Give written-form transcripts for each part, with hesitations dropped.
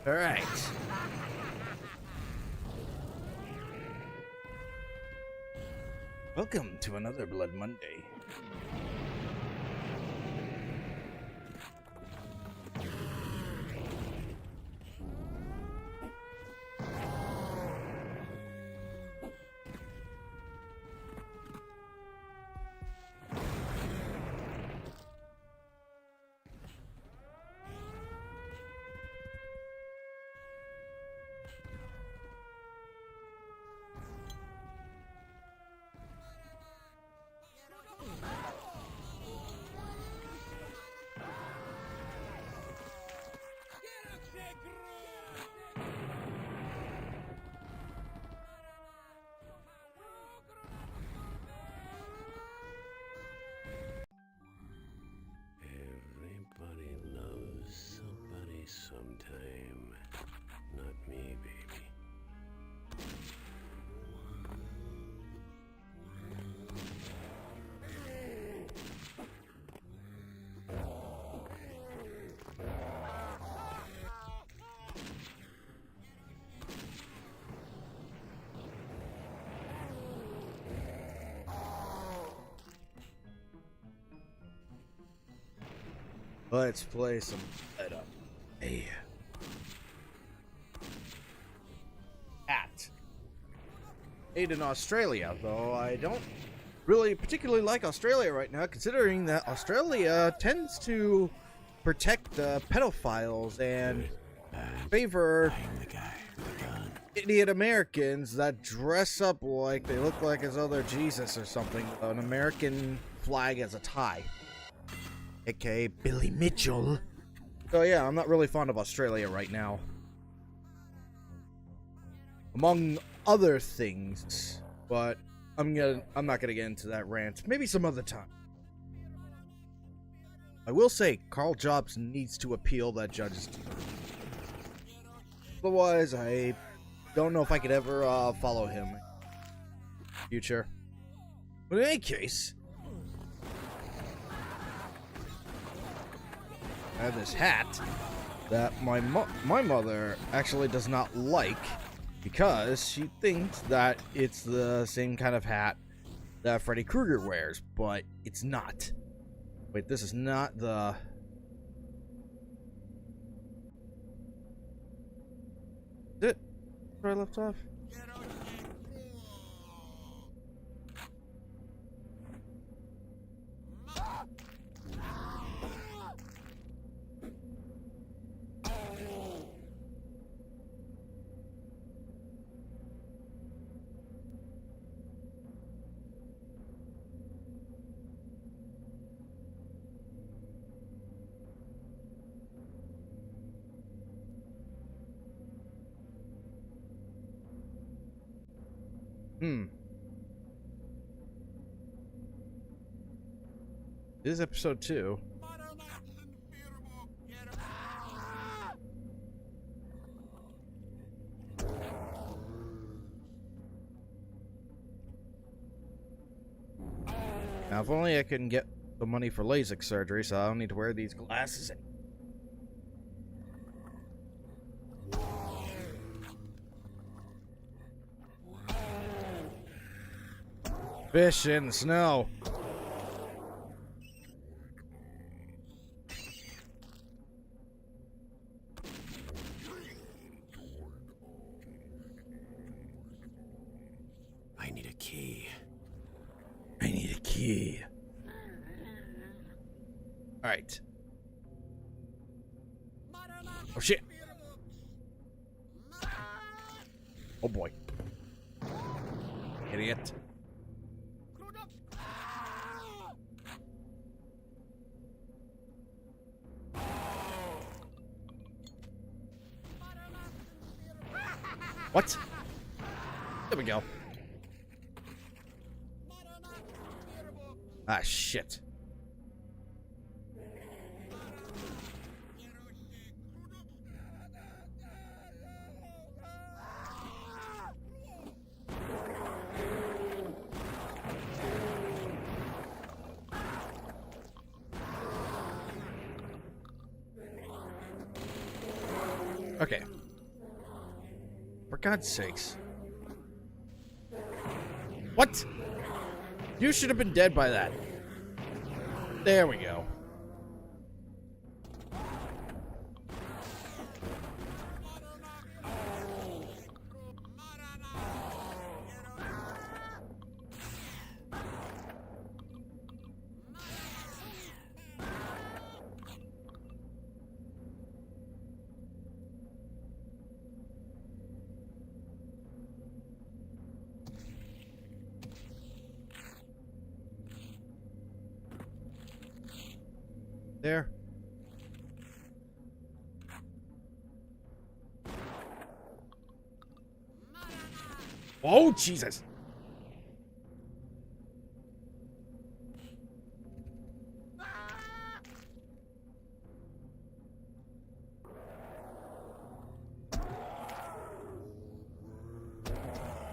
All right. Welcome to another Blood Monday. Everybody loves somebody sometime. Not me, baby. Let's play some setup. Hey. Hat. Made in Australia, though I don't really particularly like Australia right now, considering that Australia tends to protect the pedophiles and favor idiot Americans that dress up like they look like as though they're Jesus or something. An American flag as a tie. AKA Billy Mitchell. So yeah, I'm not really fond of Australia right now. Among other things, but I'm not gonna get into that rant. Maybe some other time. I will say Carl Jobs needs to appeal that judge's. Otherwise, I don't know if I could ever follow him in the future. But in any case, I have this hat that my mother actually does not like because she thinks that it's the same kind of hat that Freddy Krueger wears, but it's not. Wait, this is not the... Is it where I left off? This is episode 2. Now, if only I can get the money for LASIK surgery, so I don't need to wear these glasses anymore. Fish in the snow. I need a key. I need a key. Alright. Oh shit. Oh boy. Idiot. What? There we go. Ah, shit. Okay. God's sakes. What? You should have been dead by that. There we go. There. Oh, Jesus.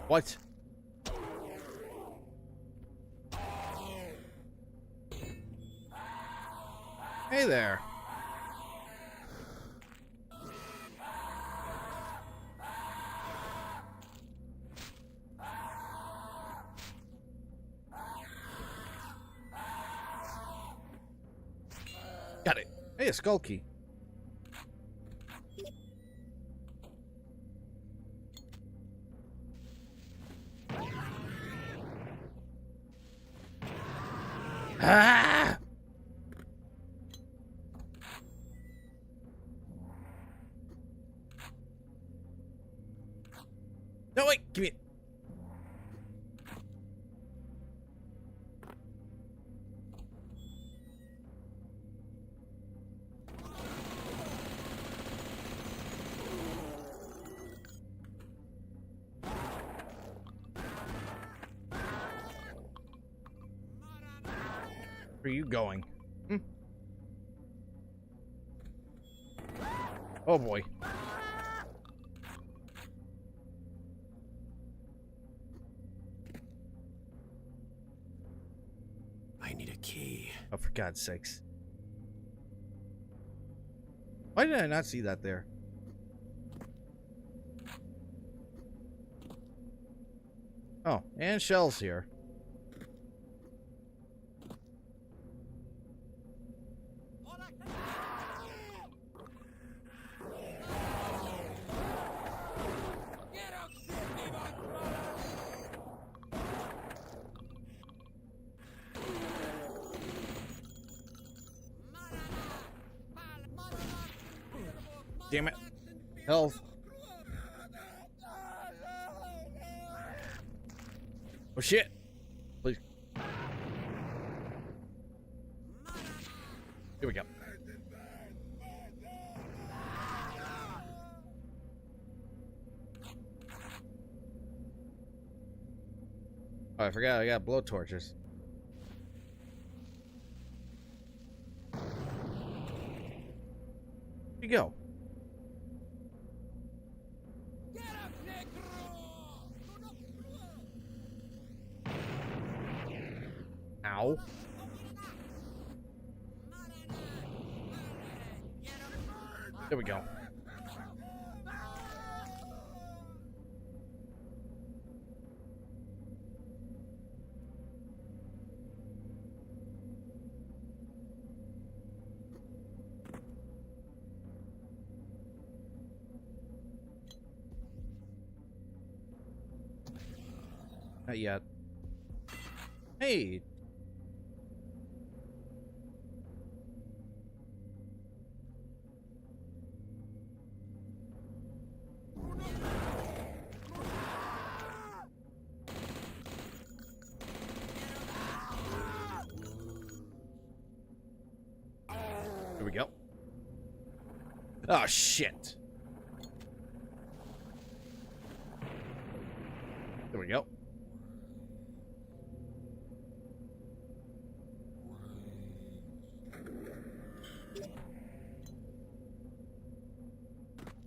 What? Hey there. Got it. Hey, a skull key. Ah! No, wait, give me it. Where are you going? Hmm? Oh boy. I need a key. Oh, for God's sakes. Why did I not see that there? Oh, and Shell's here. Damn it. Health. Oh shit. Please. Here we go. Oh, I forgot I got blowtorches. Here you go. Ow. There we go. Not yet. Hey. Here we go. Oh, shit. There we go.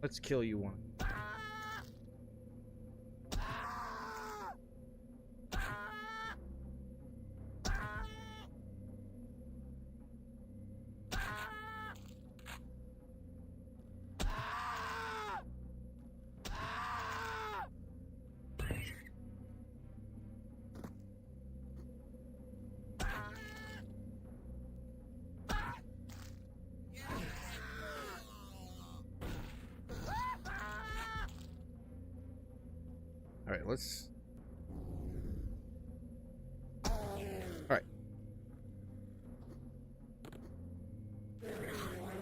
Let's kill you one. Alright, let's... Alright.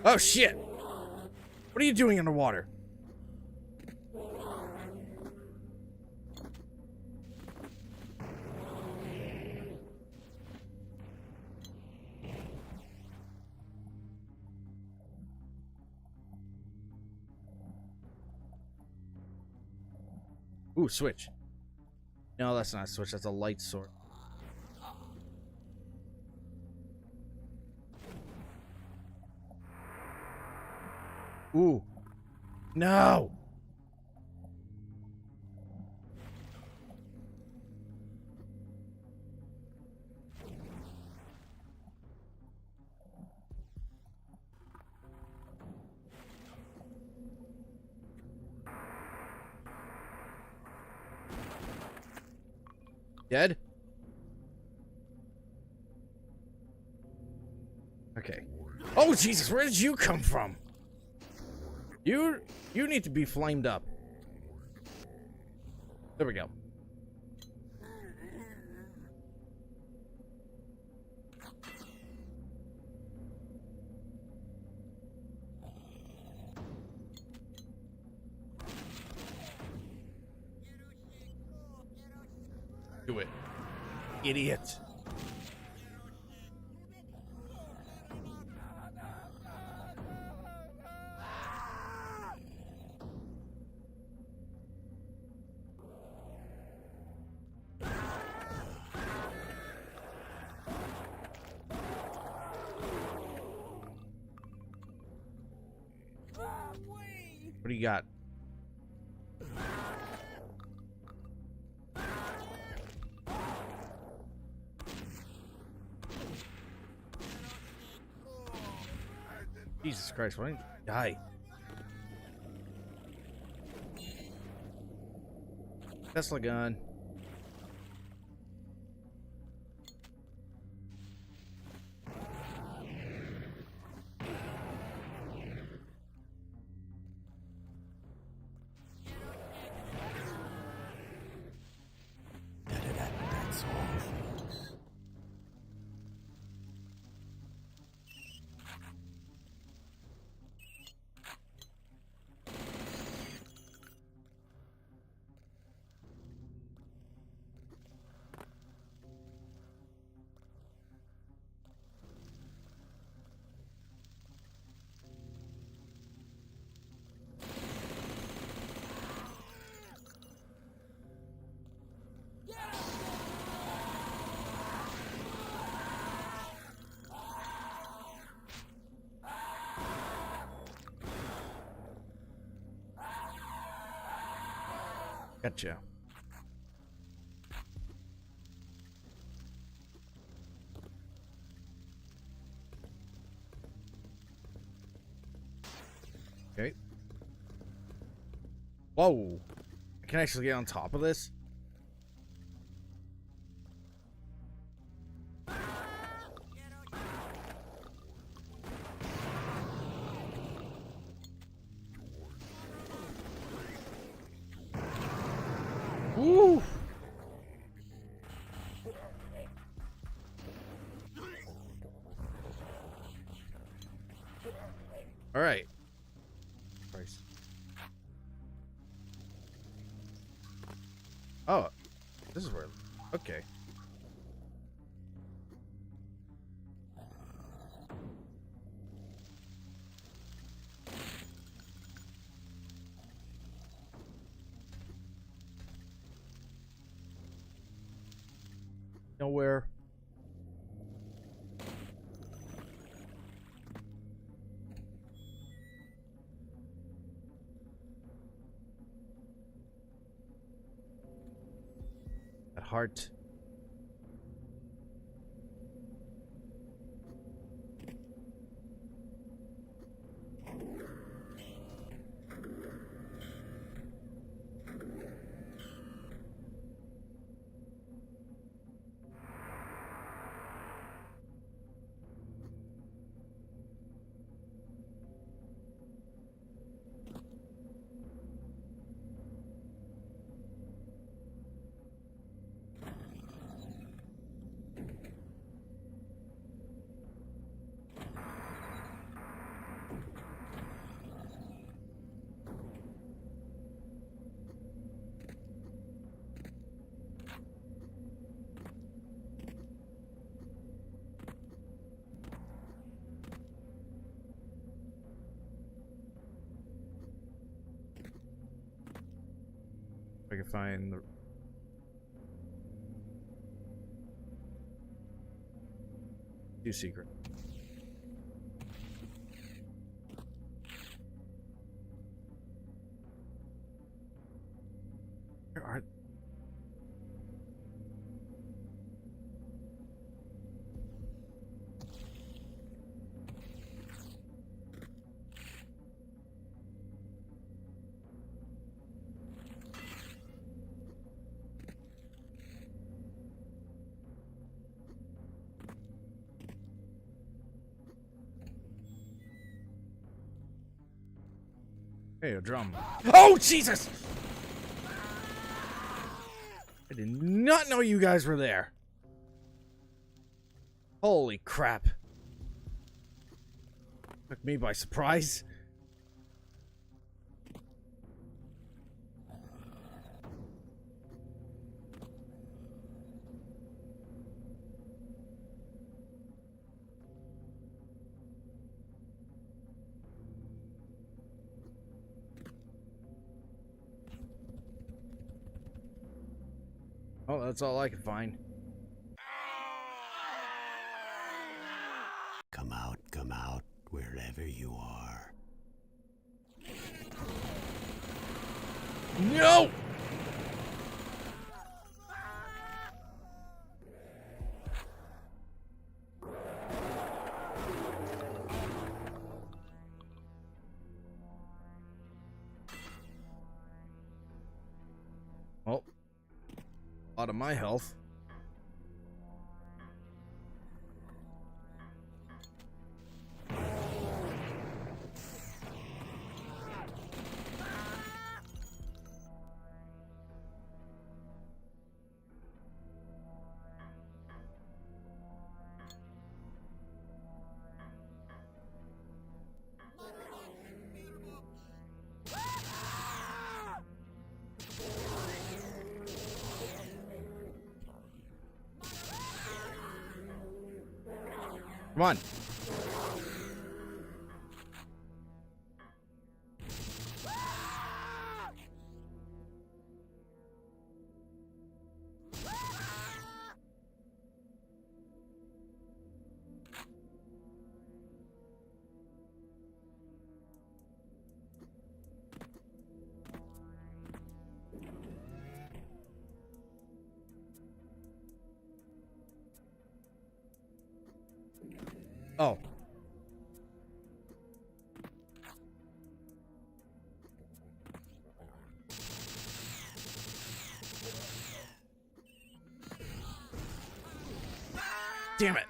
Oh, shit! What are you doing underwater? Ooh, switch. No, that's not a switch. That's a light sword. Ooh. No! Dead? Okay. Oh, Jesus, where did you come from? You need to be flamed up. There we go. Do it. Idiot. What do you got? Jesus Christ, why didn't you die? Tesla gun. That's all, folks. Gotcha. Okay. Whoa. I can actually get on top of this? Woo! All right. Christ. Oh, this is where. Okay. Nowhere. That heart. I can find the... Too secret. Where are... Hey, a drum. Oh, Jesus! I did not know you guys were there. Holy crap. Took me by surprise. Oh, that's all I can find. Come out, wherever you are. No! Well, a lot of my health. Come on. Oh. Damn it.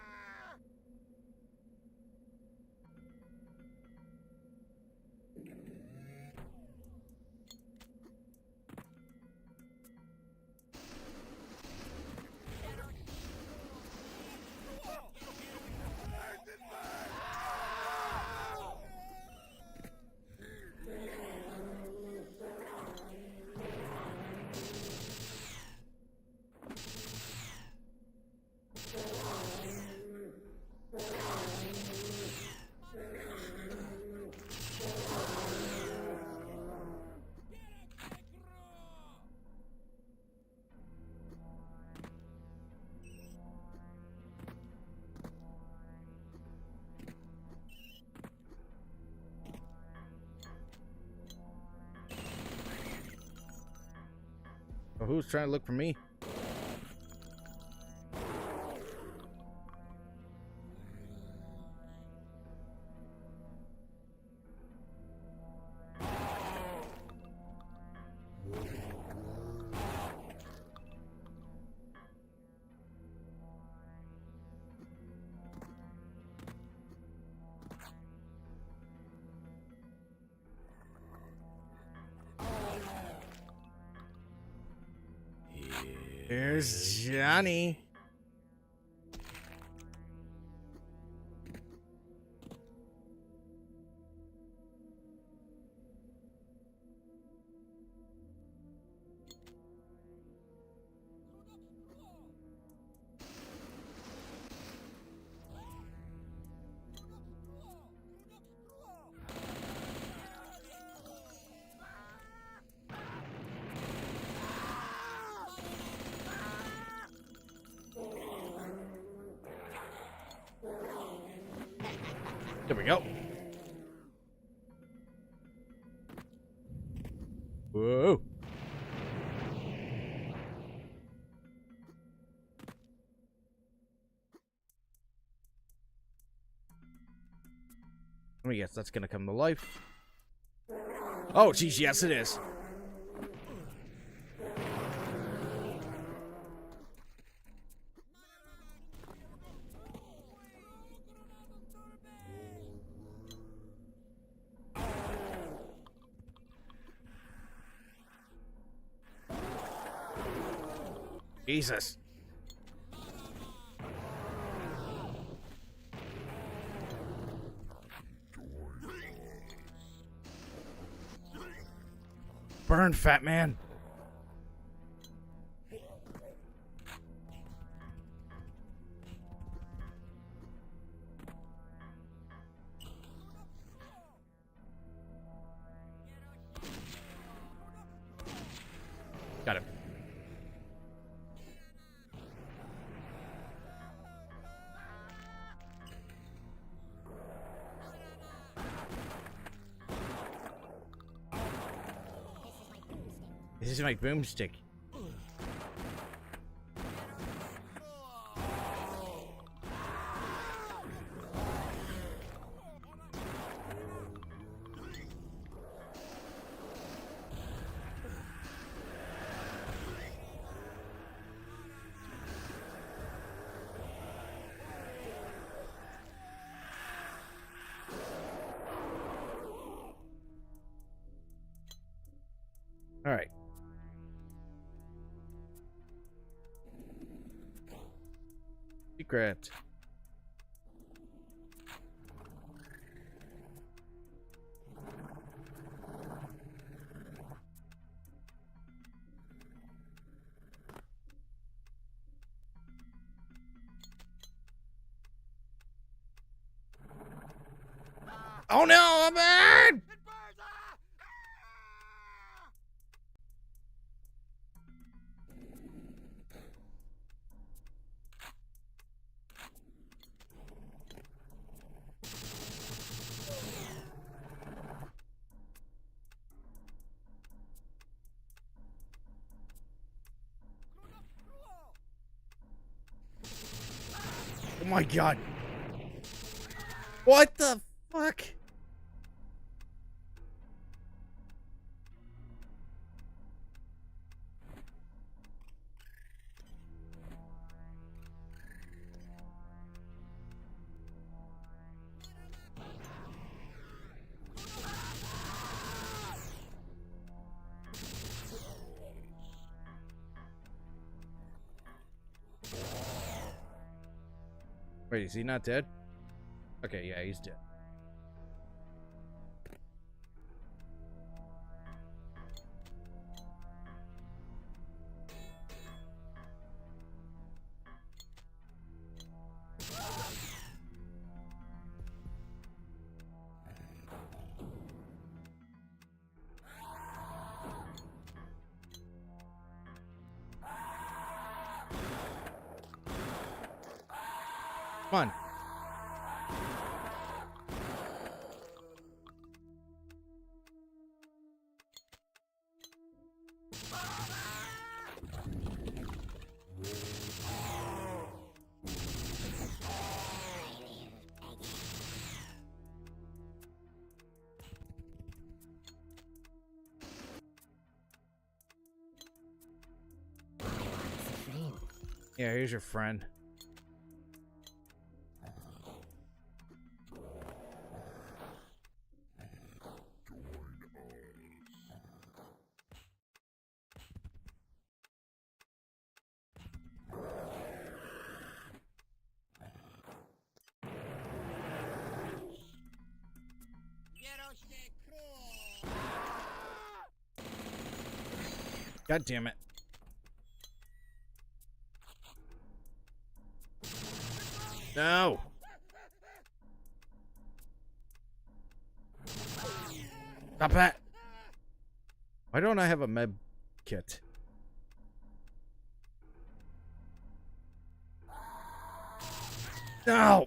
So who's trying to look for me? Here's Johnny. There we go. Whoa. Let me guess, that's gonna come to life. Oh, geez, yes it is. Jesus. Burn, fat man. Got him. This is my boomstick. All right. Secret. Oh no, I'm in! Oh my god. What the fuck? Wait, is he not dead? Okay, yeah, he's dead. Come on. Yeah, here's your friend. God damn it. No. Stop that. Why don't I have a med kit? No.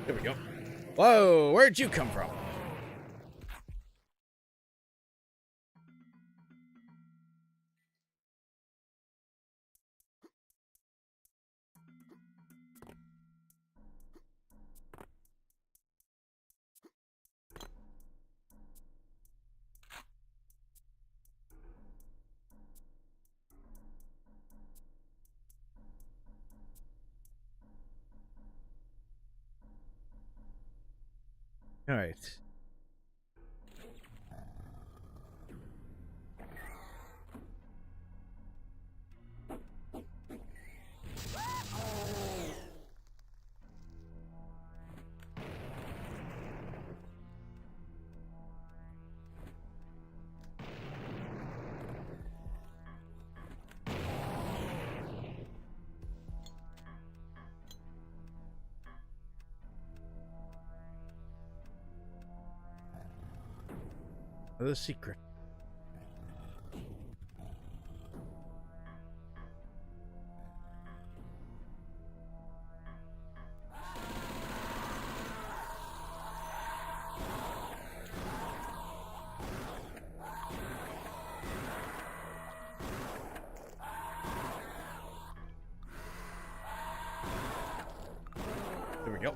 There we go. Whoa, where'd you come from? All right. The secret. There we go.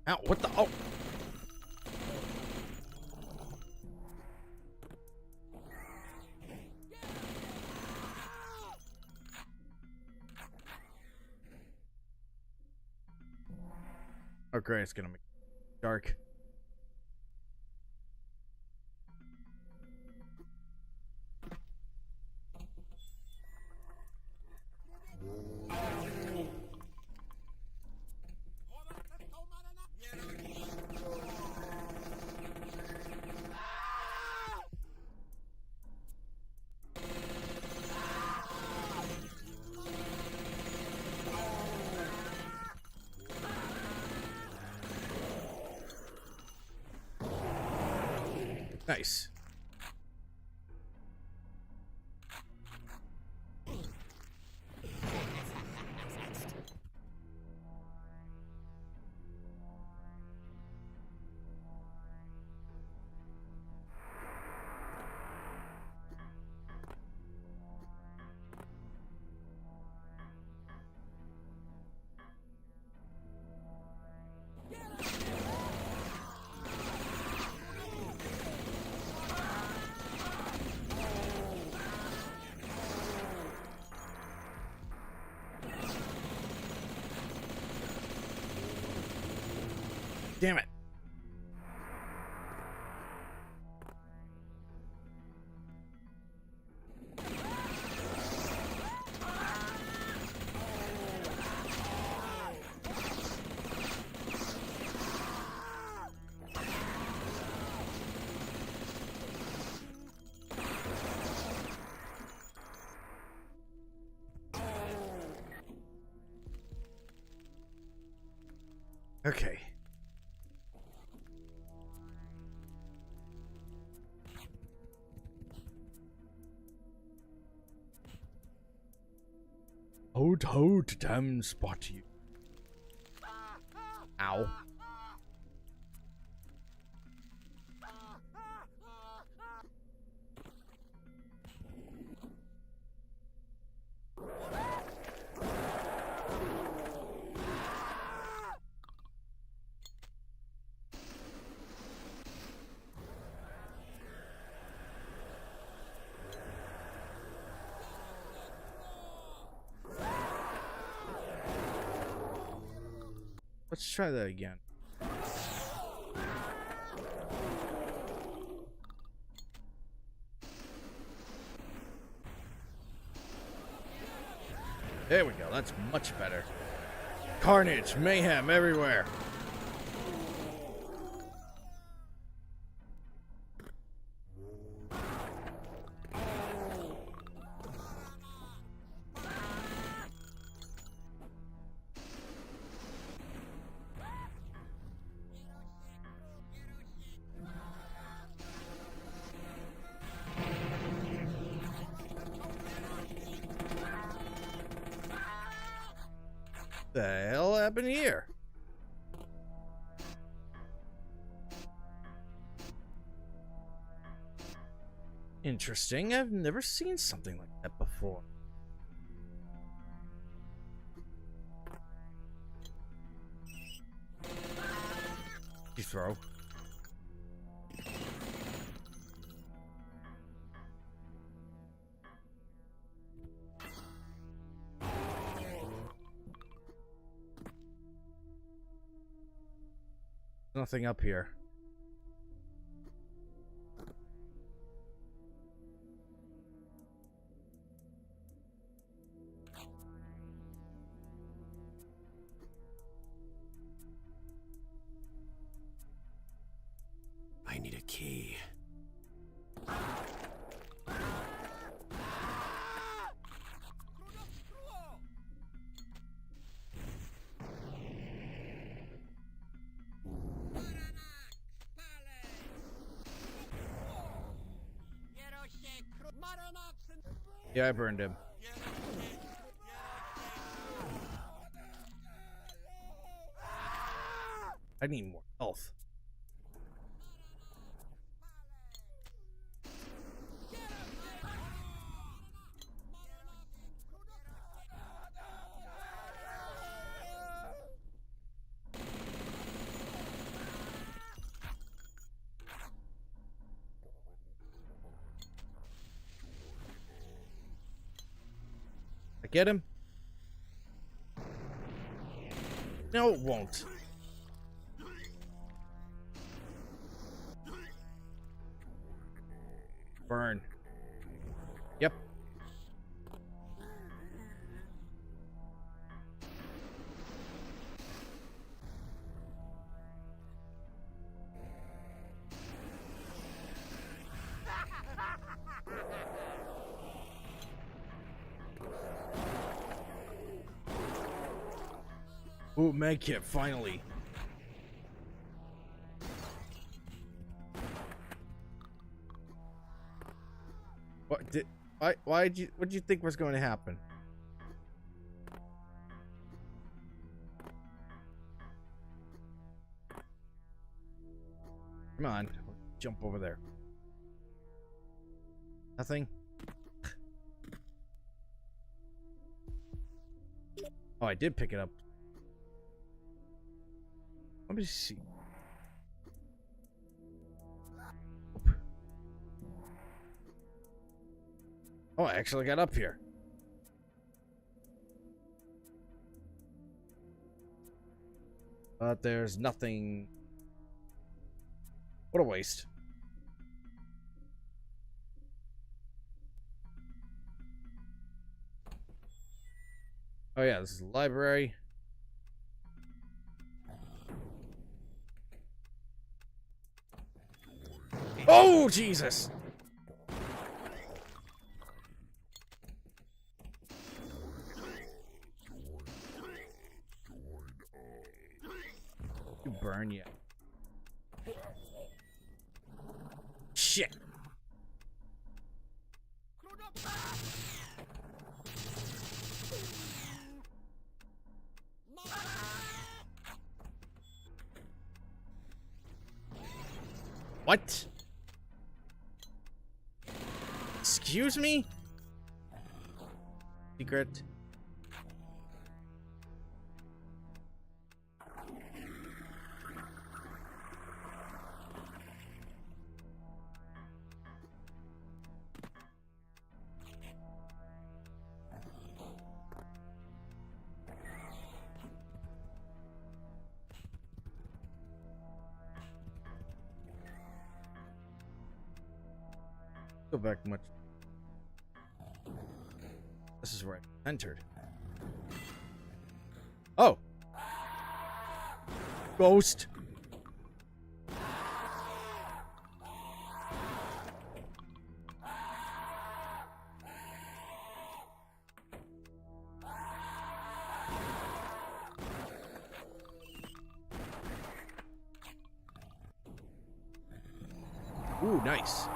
Ow, what the? Oh! Oh, great, it's gonna make it dark. Nice. Damn it. Okay. Hold, hold, damn spot you. Ow. Let's try that again. There we go, that's much better. Carnage, mayhem everywhere. The hell happened here? Interesting. I've never seen something like that before. You throw. Nothing up here. I need a key. Yeah, I burned him. I need more health. I get him? No, it won't. Burn. Yep. Ooh, medkit, finally. What did why did you what did you think was going to happen? Come on, jump over there. Nothing. Oh, I did pick it up. Let me see. Oh, I actually got up here. But there's nothing. What a waste. Oh yeah, this is the library. Oh, Jesus! You burn yet. Shit! What? Excuse me? Secret. Go back much. This is where I entered. Oh! Ghost! Ooh, nice.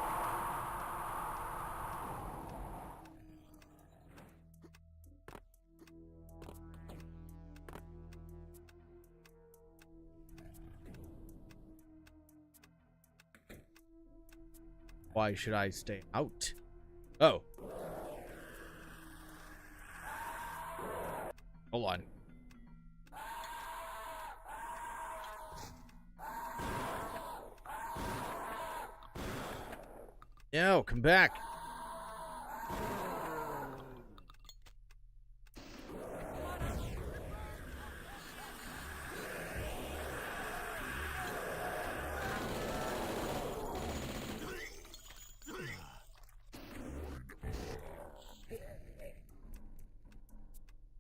Why should I stay out? Oh. Hold on. No, come back.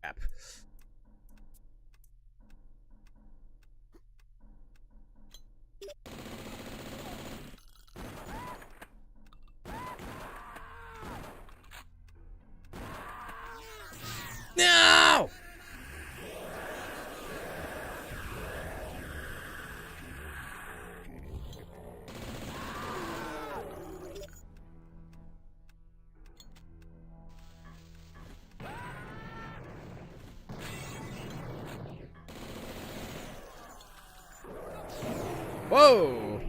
Crap. No! Whoa!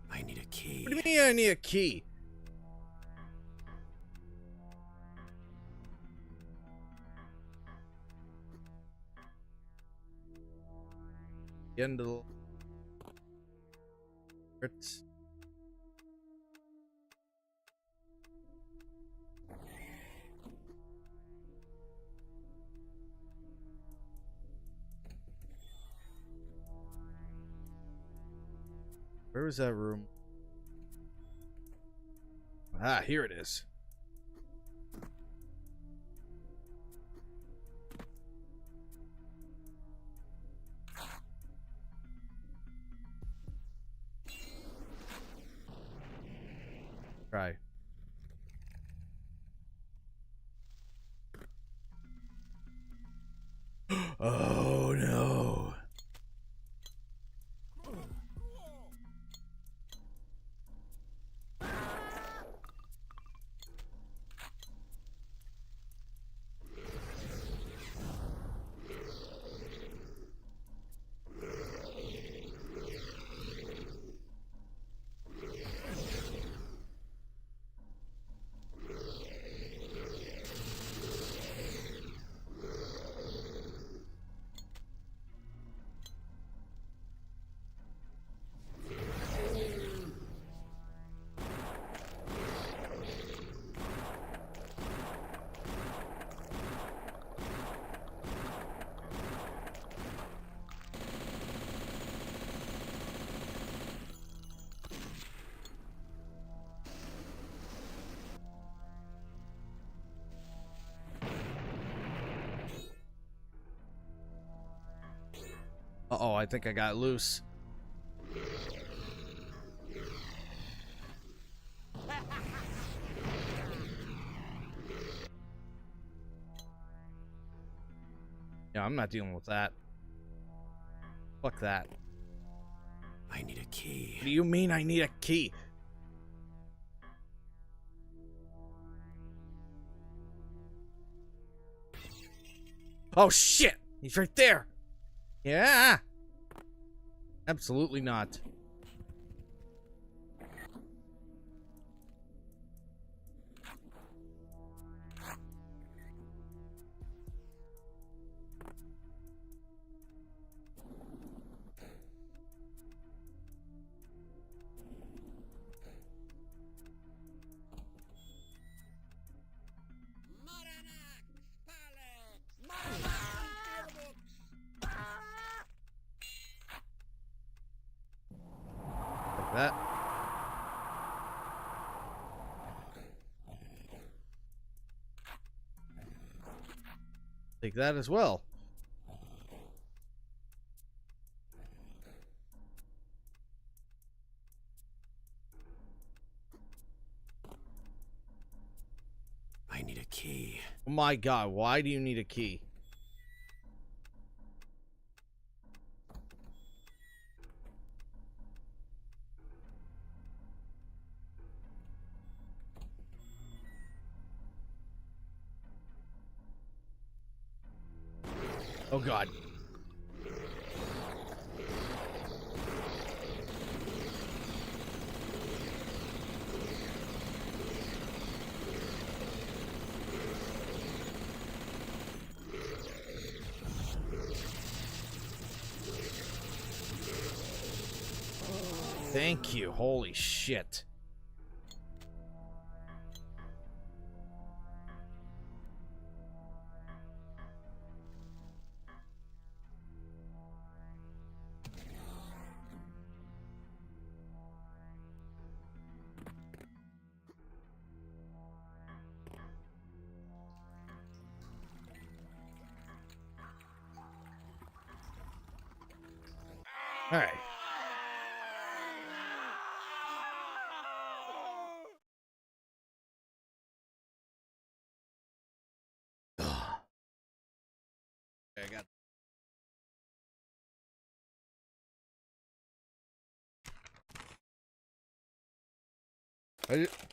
I need a key. What do you mean I need a key? The end of the... It's... Where was that room? Ah, here it is. Try. Oh no. Uh-oh, I think I got loose. Yeah, I'm not dealing with that. Fuck that. I need a key. What do you mean I need a key? Oh shit! He's right there! Yeah! Absolutely not. Like that. Take that as well. I need a key. Oh my god, why do you need a key? Oh god. Thank you. Holy shit. All right. I got.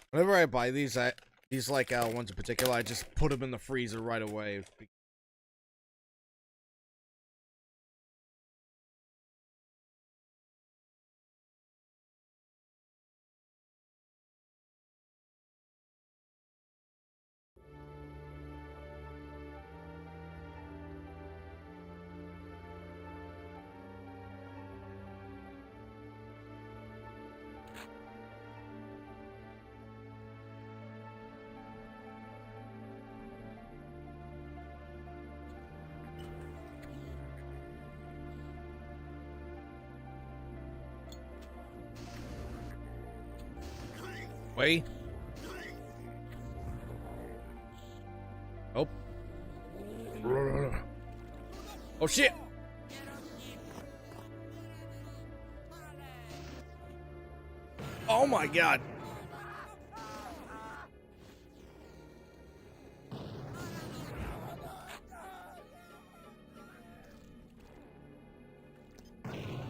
Whenever I buy these like ones in particular, I just put them in the freezer right away. Wait. Oh. Oh shit. Oh my god.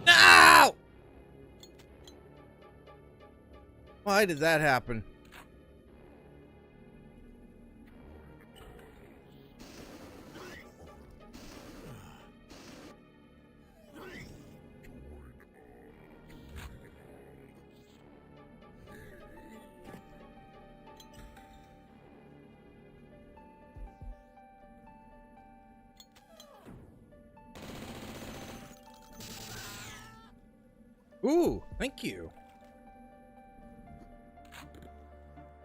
No! Why did that happen? Ooh, thank you.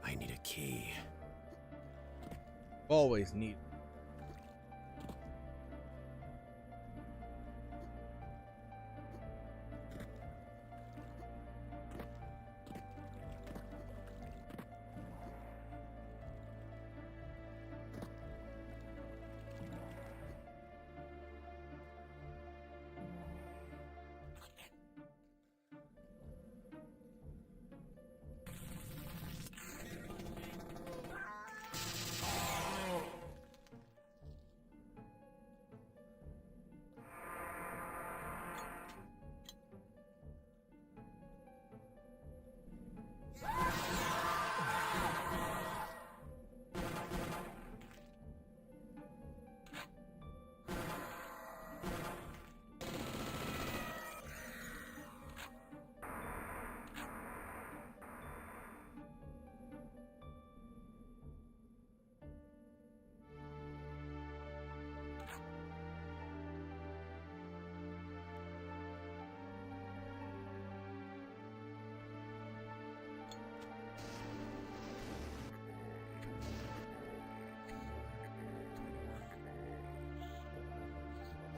I need a key. Always need.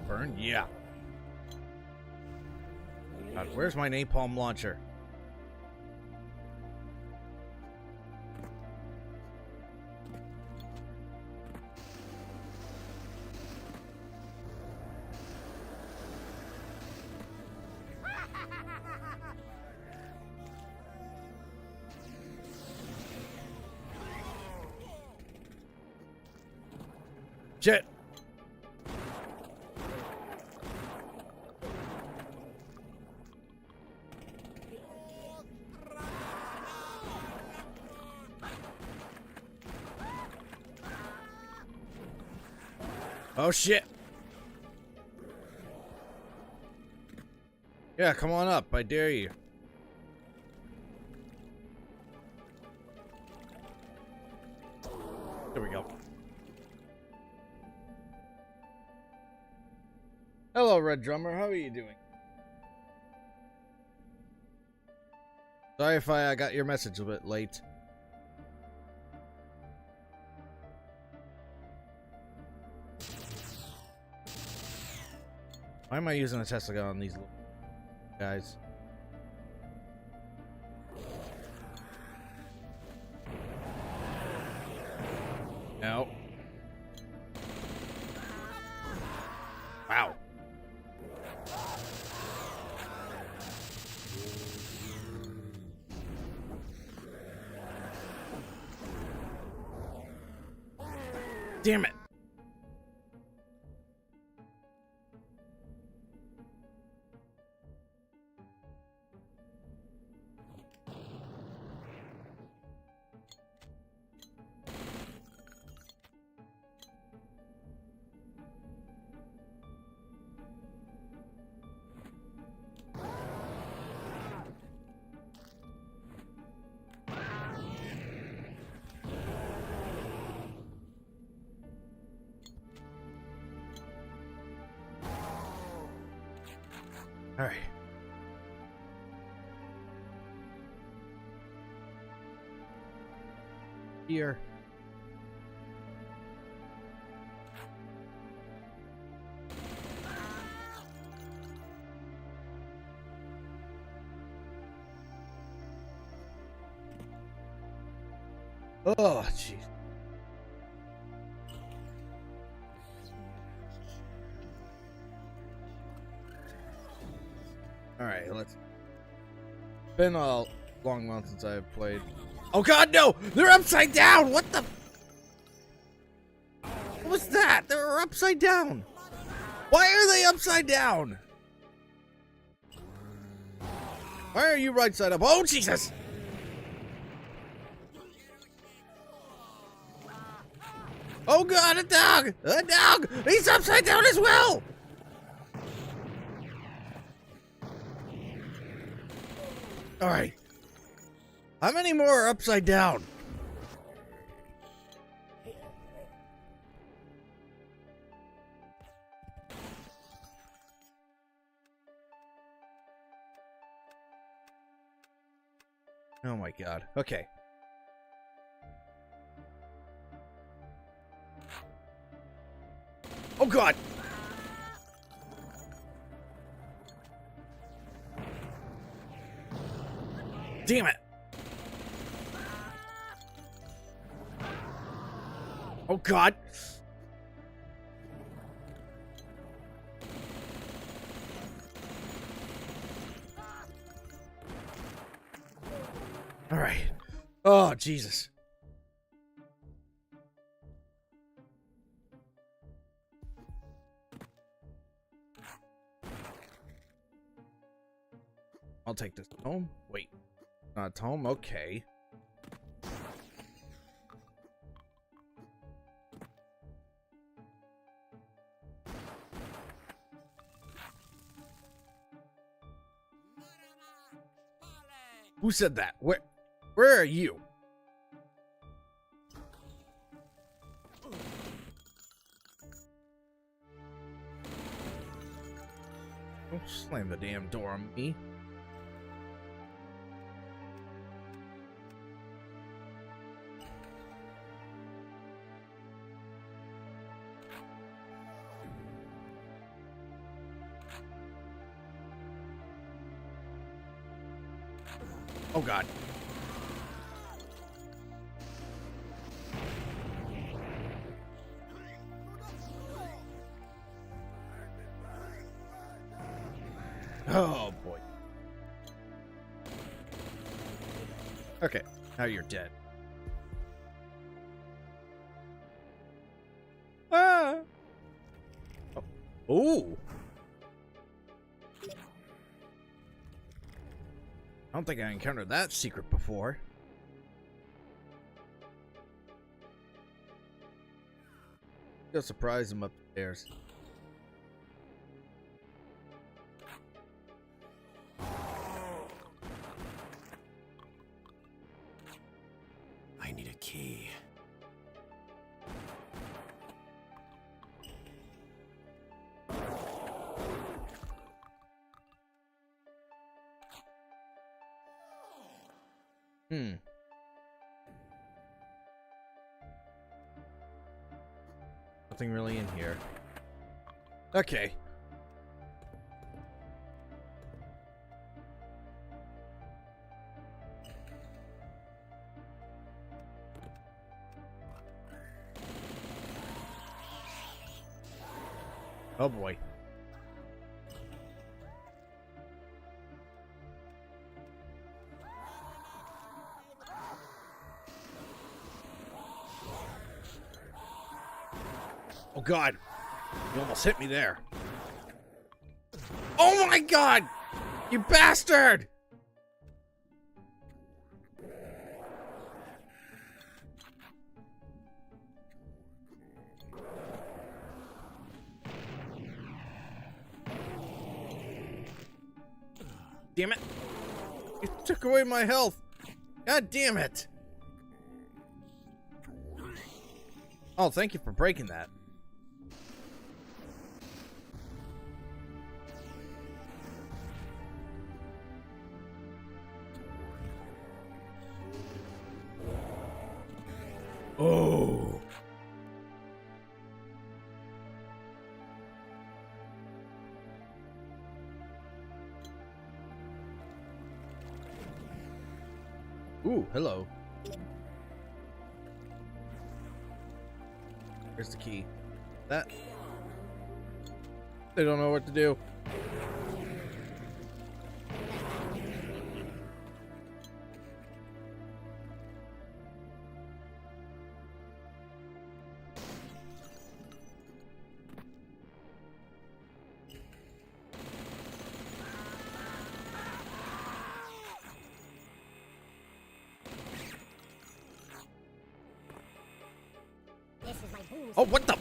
Burn? Yeah. God, where's my napalm launcher? Shit. Oh shit. Yeah, come on up. I dare you. There we go. Hello, Red Drummer. How are you doing? Sorry if I got your message a bit late. Why am I using a Tesla gun on these little guys? No. Wow. Damn it. All right. Here. Oh, jeez. All right, let's. Been a long month since I've played. Oh God, no! They're upside down. What the? What was that? They're upside down. Why are they upside down? Why are you right side up? Oh Jesus! Oh God, a dog! A dog! He's upside down as well! Alright. How many more are upside down? Oh my God. Okay. Oh God! Damn it! Oh God! All right. Oh Jesus! I'll take this home. Wait, not home. Okay. Who said that? Where are you? Don't slam the damn door on me. Oh God. Oh boy. Okay, now you're dead. Ah. Oh. Ooh. I don't think I encountered that secret before. Go surprise him upstairs. key. Nothing really in here. Okay. Oh boy. Oh god. You almost hit me there. Oh my god! You bastard! Damn it. You took away my health. God damn it. Oh, thank you for breaking that. Oh. Ooh, hello. Here's the key. That. They don't know what to do. Oh, what the?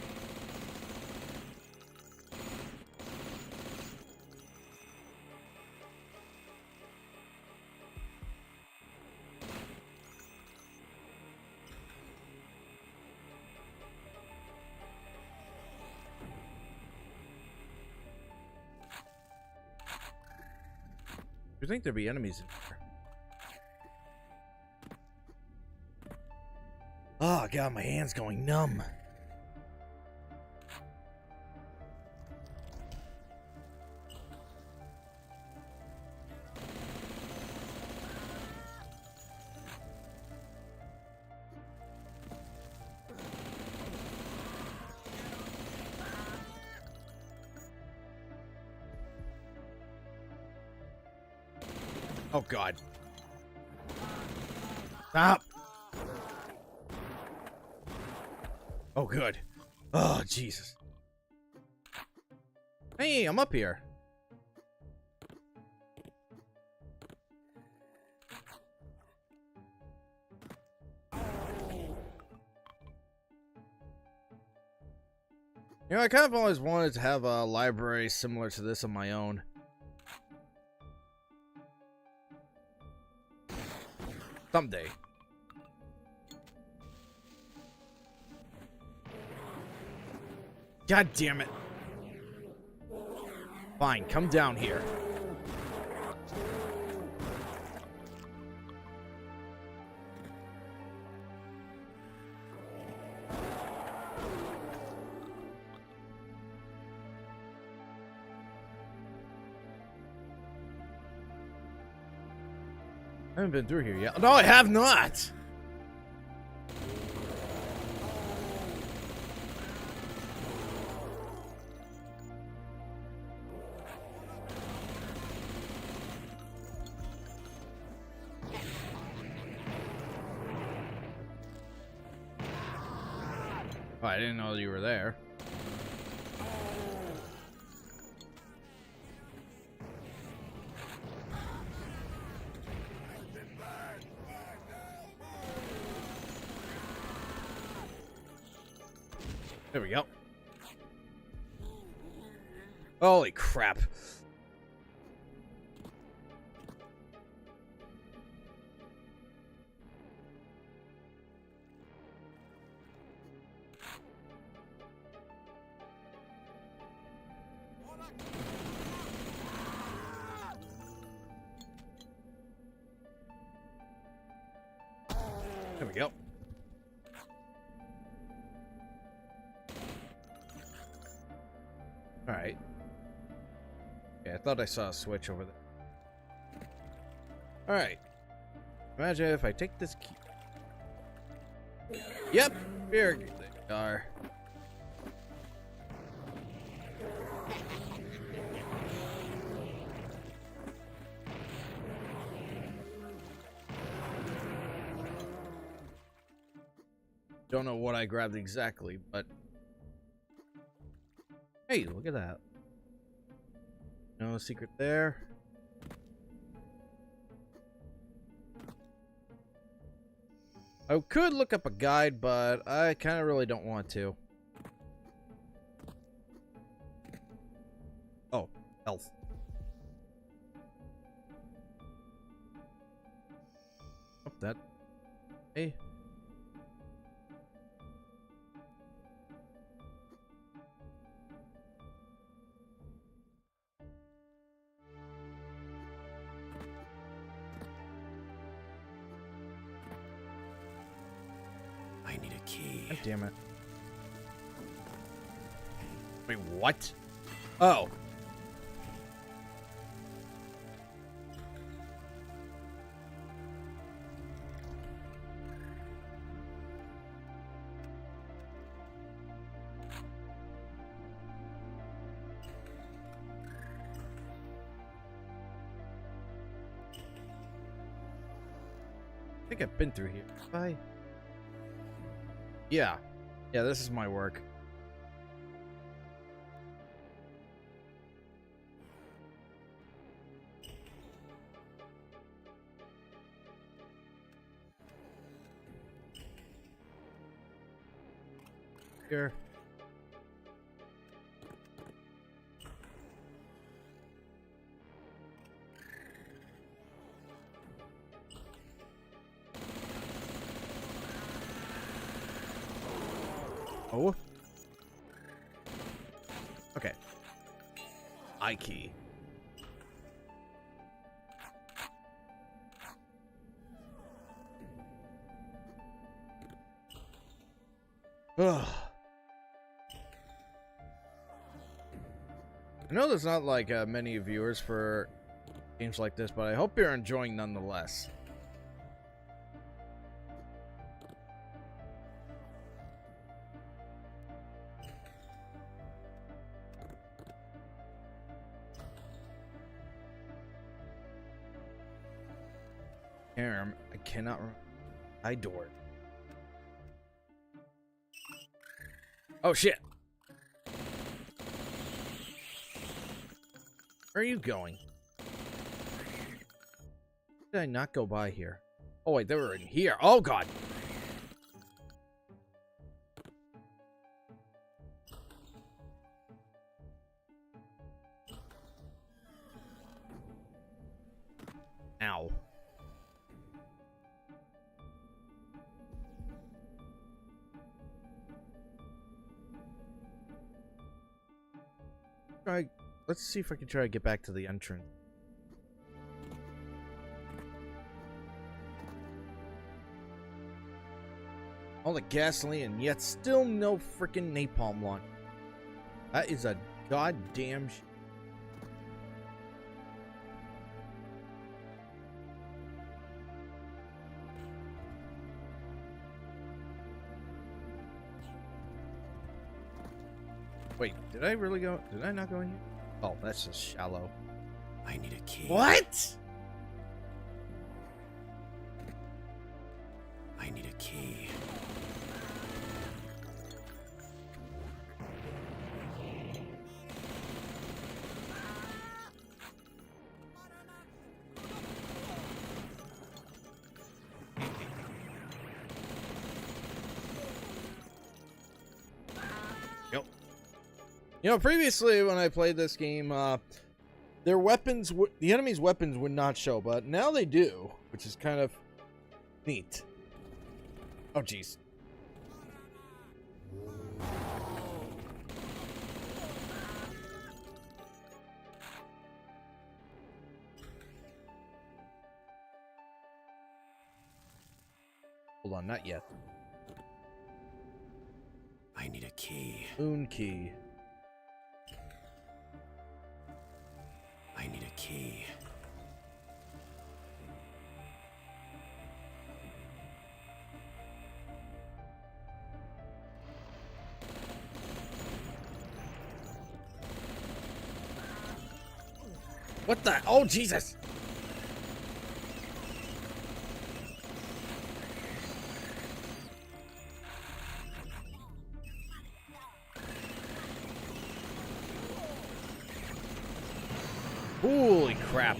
You think there'd be enemies in here? Oh god, my hand's going numb. Oh god. Stop. Oh good. Oh Jesus. Hey, I'm up here. You know, I kind of always wanted to have a library similar to this on my own. Someday. God damn it. Fine, come down here. I haven't been through here yet. No, I have not! Oh, I didn't know you were there. There we go. Holy crap. There we go. Alright. Yeah, I thought I saw a switch over there. Alright. Imagine if I take this key. Yep! Here they are. Don't know what I grabbed exactly, but hey, look at that. No secret there. I could look up a guide, but I kind of really don't want to. Oh, health. Oh, that. Hey. I need a key. God damn it. Wait, what? Oh. I think I've been through here. Bye. Yeah. Yeah, this is my work. Here. Oh. Okay. I key. Ugh. I know there's not like many viewers for games like this, but I hope you're enjoying nonetheless. I cannot remember. I door. Oh shit! Where are you going? Did I not go by here? Oh wait, they were in here. Oh god! Ow. Let's see if I can try to get back to the entrance. All the gasoline and yet still no freaking napalm launch. That is a goddamn Wait, did I really go? Did I not go in here? Oh, that's just shallow. I need a key. What? I need a key. Yep. You know, previously when I played this game, their weapons, the enemy's weapons would not show, but now they do, which is kind of neat. Oh, jeez. on, not yet. I need a key. Moon key. I need a key. What the? Oh, Jesus! Holy crap.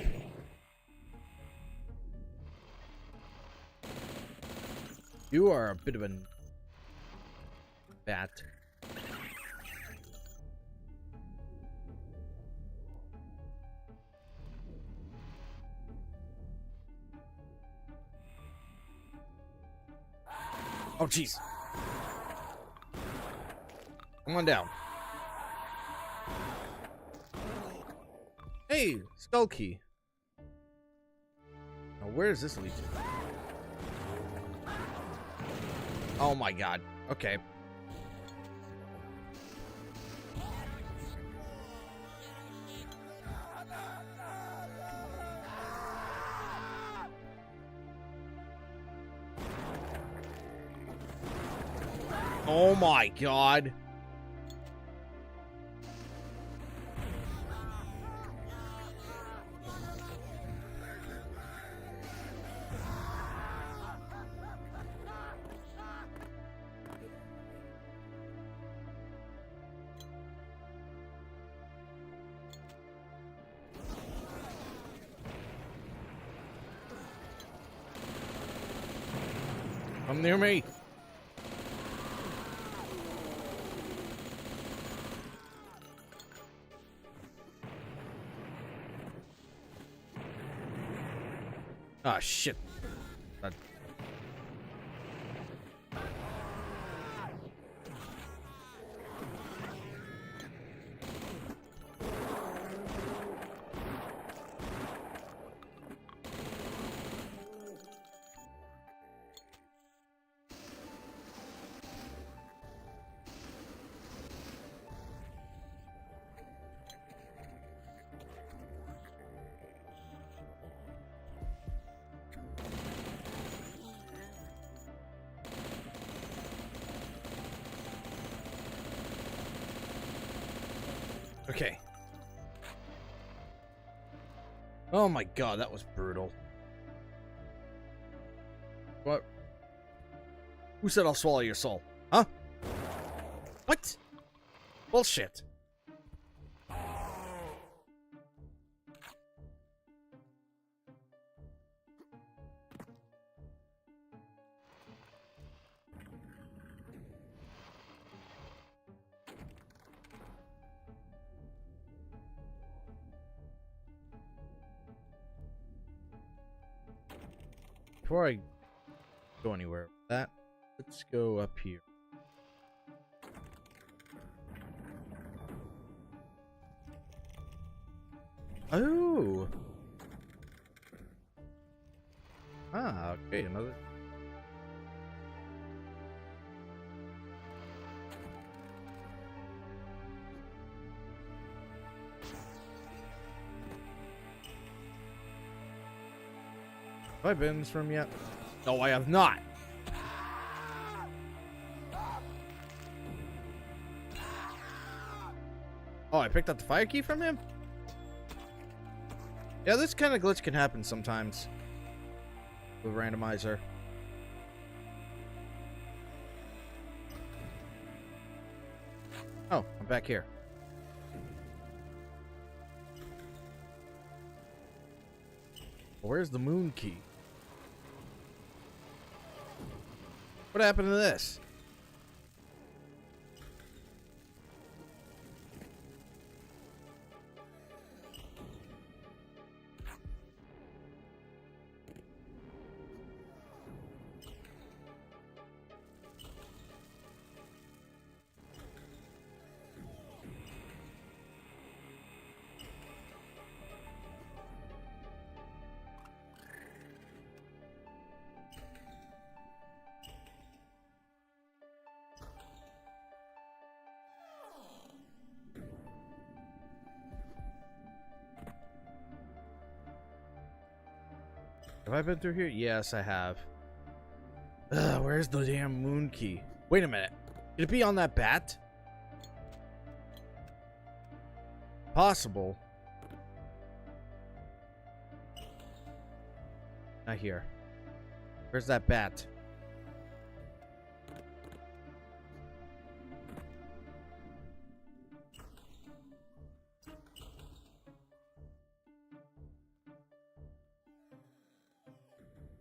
You are a bit of a bat. Oh, jeez. Come on down. Hey, skull key. Now, where does this lead to? Oh my god. Okay. Oh my god. Come near me. Ah, shit. Okay. Oh my god, that was brutal. What? Who said I'll swallow your soul? Huh? What? Bullshit. Before I go anywhere with that, let's go up here. Oh. Ah, okay, another. Have I been in this room yet? No, I have not. Oh, I picked up the fire key from him? Yeah, this kind of glitch can happen sometimes with randomizer. Oh, I'm back here. Where's the moon key? What happened to this? Have I been through here? Yes, I have. Ugh, where's the damn moon key? Wait a minute. Could it be on that bat? Possible. Not here. Where's that bat?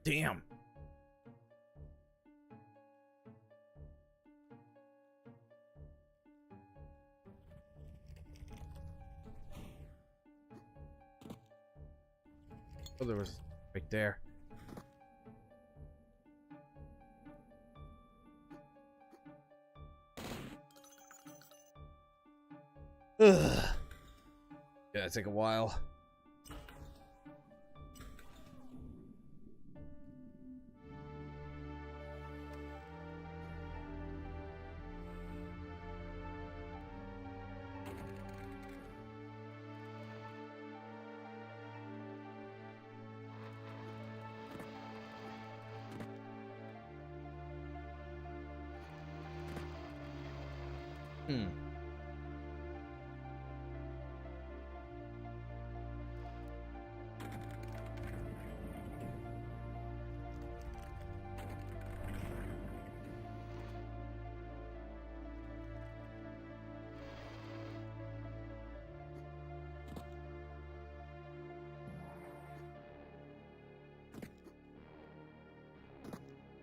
Damn. Oh, there was right there. Ugh. Yeah, it take a while.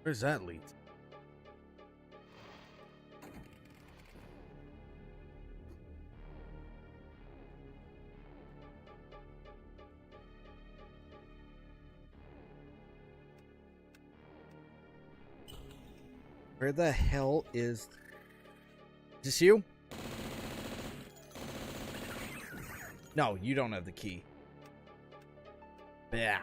Where's that lead? Where the hell is this? You? No, you don't have the key. Bah.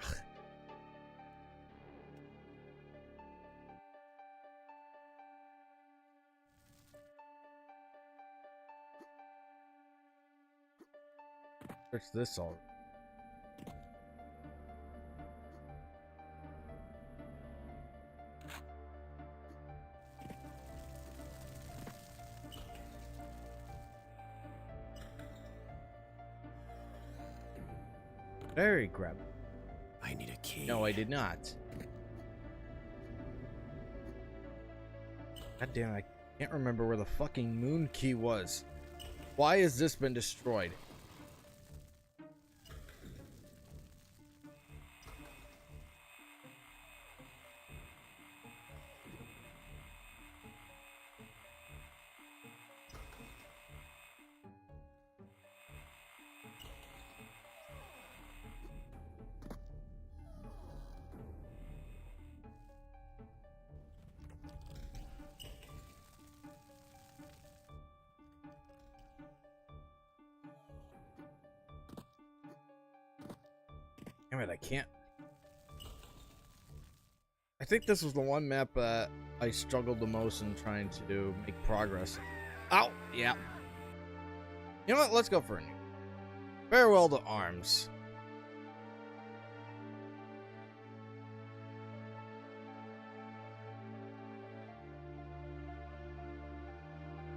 Where's this all? Very grab. I need a key. No, I did not. God damn, I can't remember where the fucking moon key was. Why has this been destroyed? Damn it, I can't. I think this was the one map I struggled the most in trying to make progress. Ow! Yeah. You know what? Let's go for a new. Farewell to arms.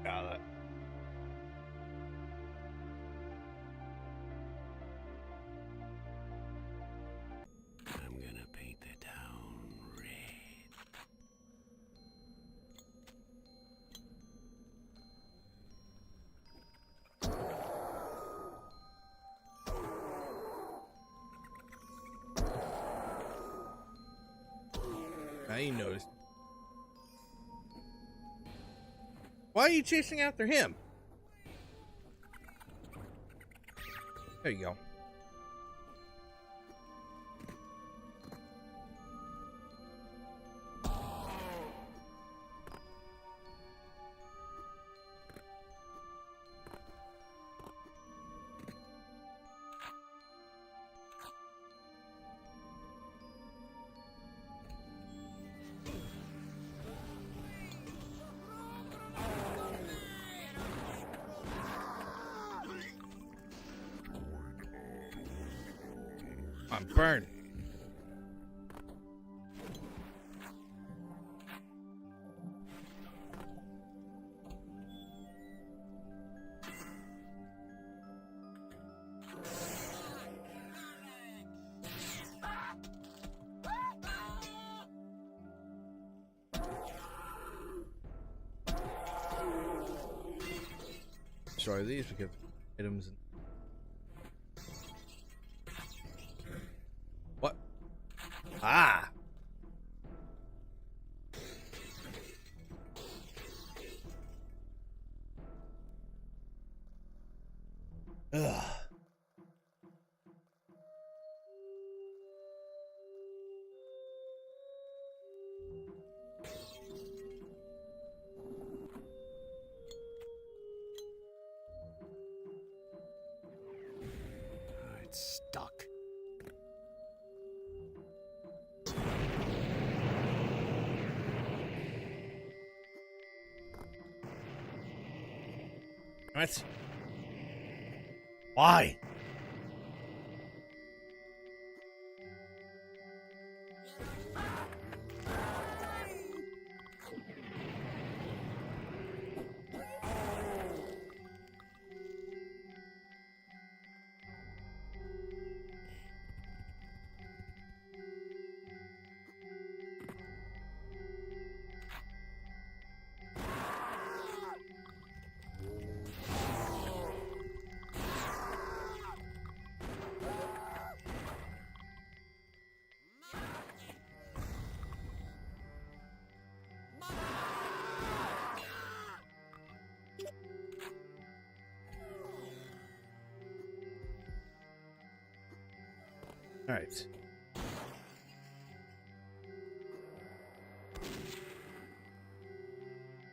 Got it. I'm gonna paint the town red. I ain't noticed. Why are you chasing after him? There you go. I'm burned. destroy these because items. What? Ah! Ugh. It's stuck. What? Why? All right.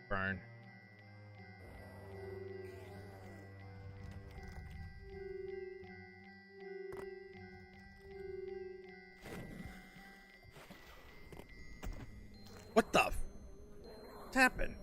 Burn. What the? What's happened?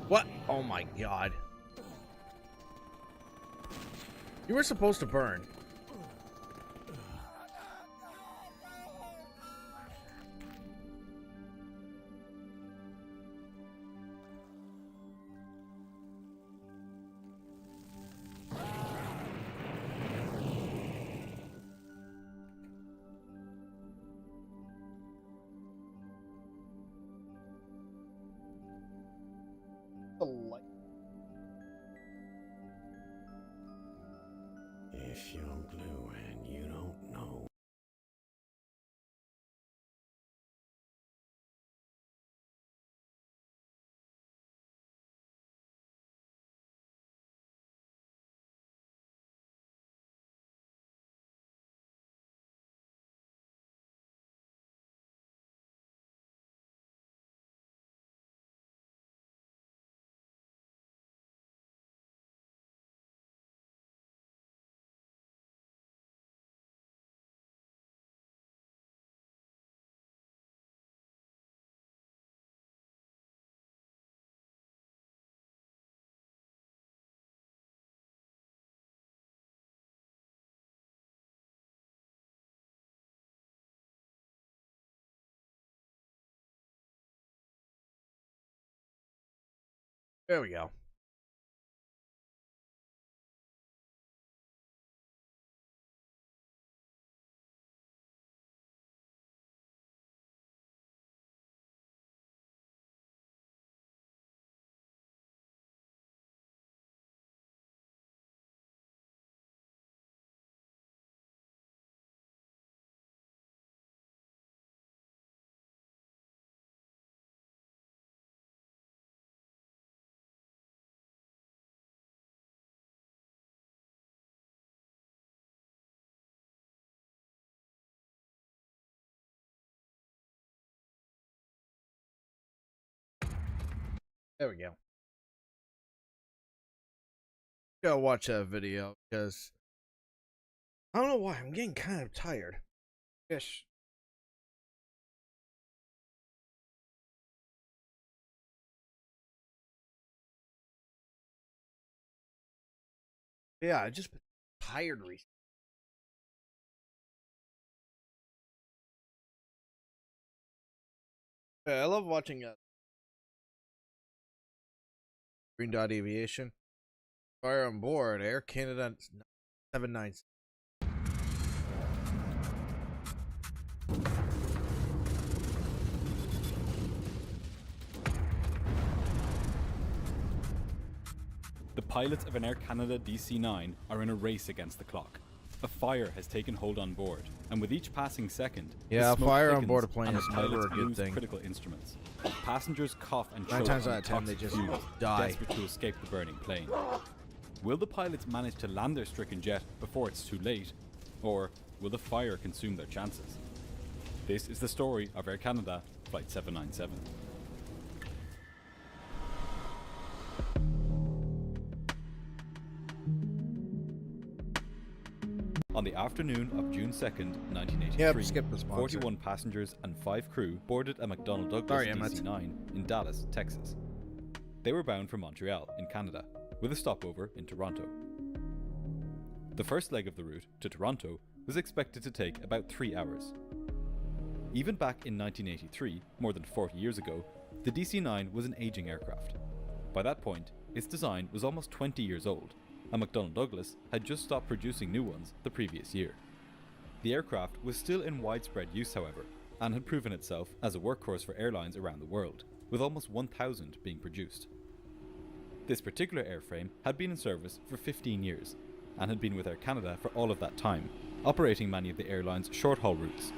What? Oh my god. You were supposed to burn. The light. If you're blue and you don't know. There we go. There we go. Gotta watch that video because I don't know why I'm getting kind of tired. Yes. Yeah, I just been tired recently. Yeah, I love watching Green Dot Aviation. Fire on board Air Canada 797. The pilots of an Air Canada DC-9 are in a race against the clock. A fire has taken hold on board, and with each passing second, the Yeah, smoke fire on thickens board a plane and the is never pilots a good lose thing. critical instruments. Passengers cough and 9 choke times on out of 10 they toxic just fumes, die. desperate to escape the burning plane. Will the pilots manage to land their stricken jet before it's too late, or will the fire consume their chances? This is the story of Air Canada Flight 797. On the afternoon of June 2nd, 1983, Yep, skip the sponsor. 41 passengers and 5 crew boarded a McDonnell Douglas Sorry, Emmett. DC-9 in Dallas, Texas. They were bound for Montreal, in Canada, with a stopover in Toronto. The first leg of the route to Toronto was expected to take about 3 hours. Even back in 1983, more than 40 years ago, the DC-9 was an aging aircraft. By that point, its design was almost 20 years old, and McDonnell Douglas had just stopped producing new ones the previous year. The aircraft was still in widespread use, however, and had proven itself as a workhorse for airlines around the world, with almost 1,000 being produced. This particular airframe had been in service for 15 years, and had been with Air Canada for all of that time, operating many of the airline's short-haul routes.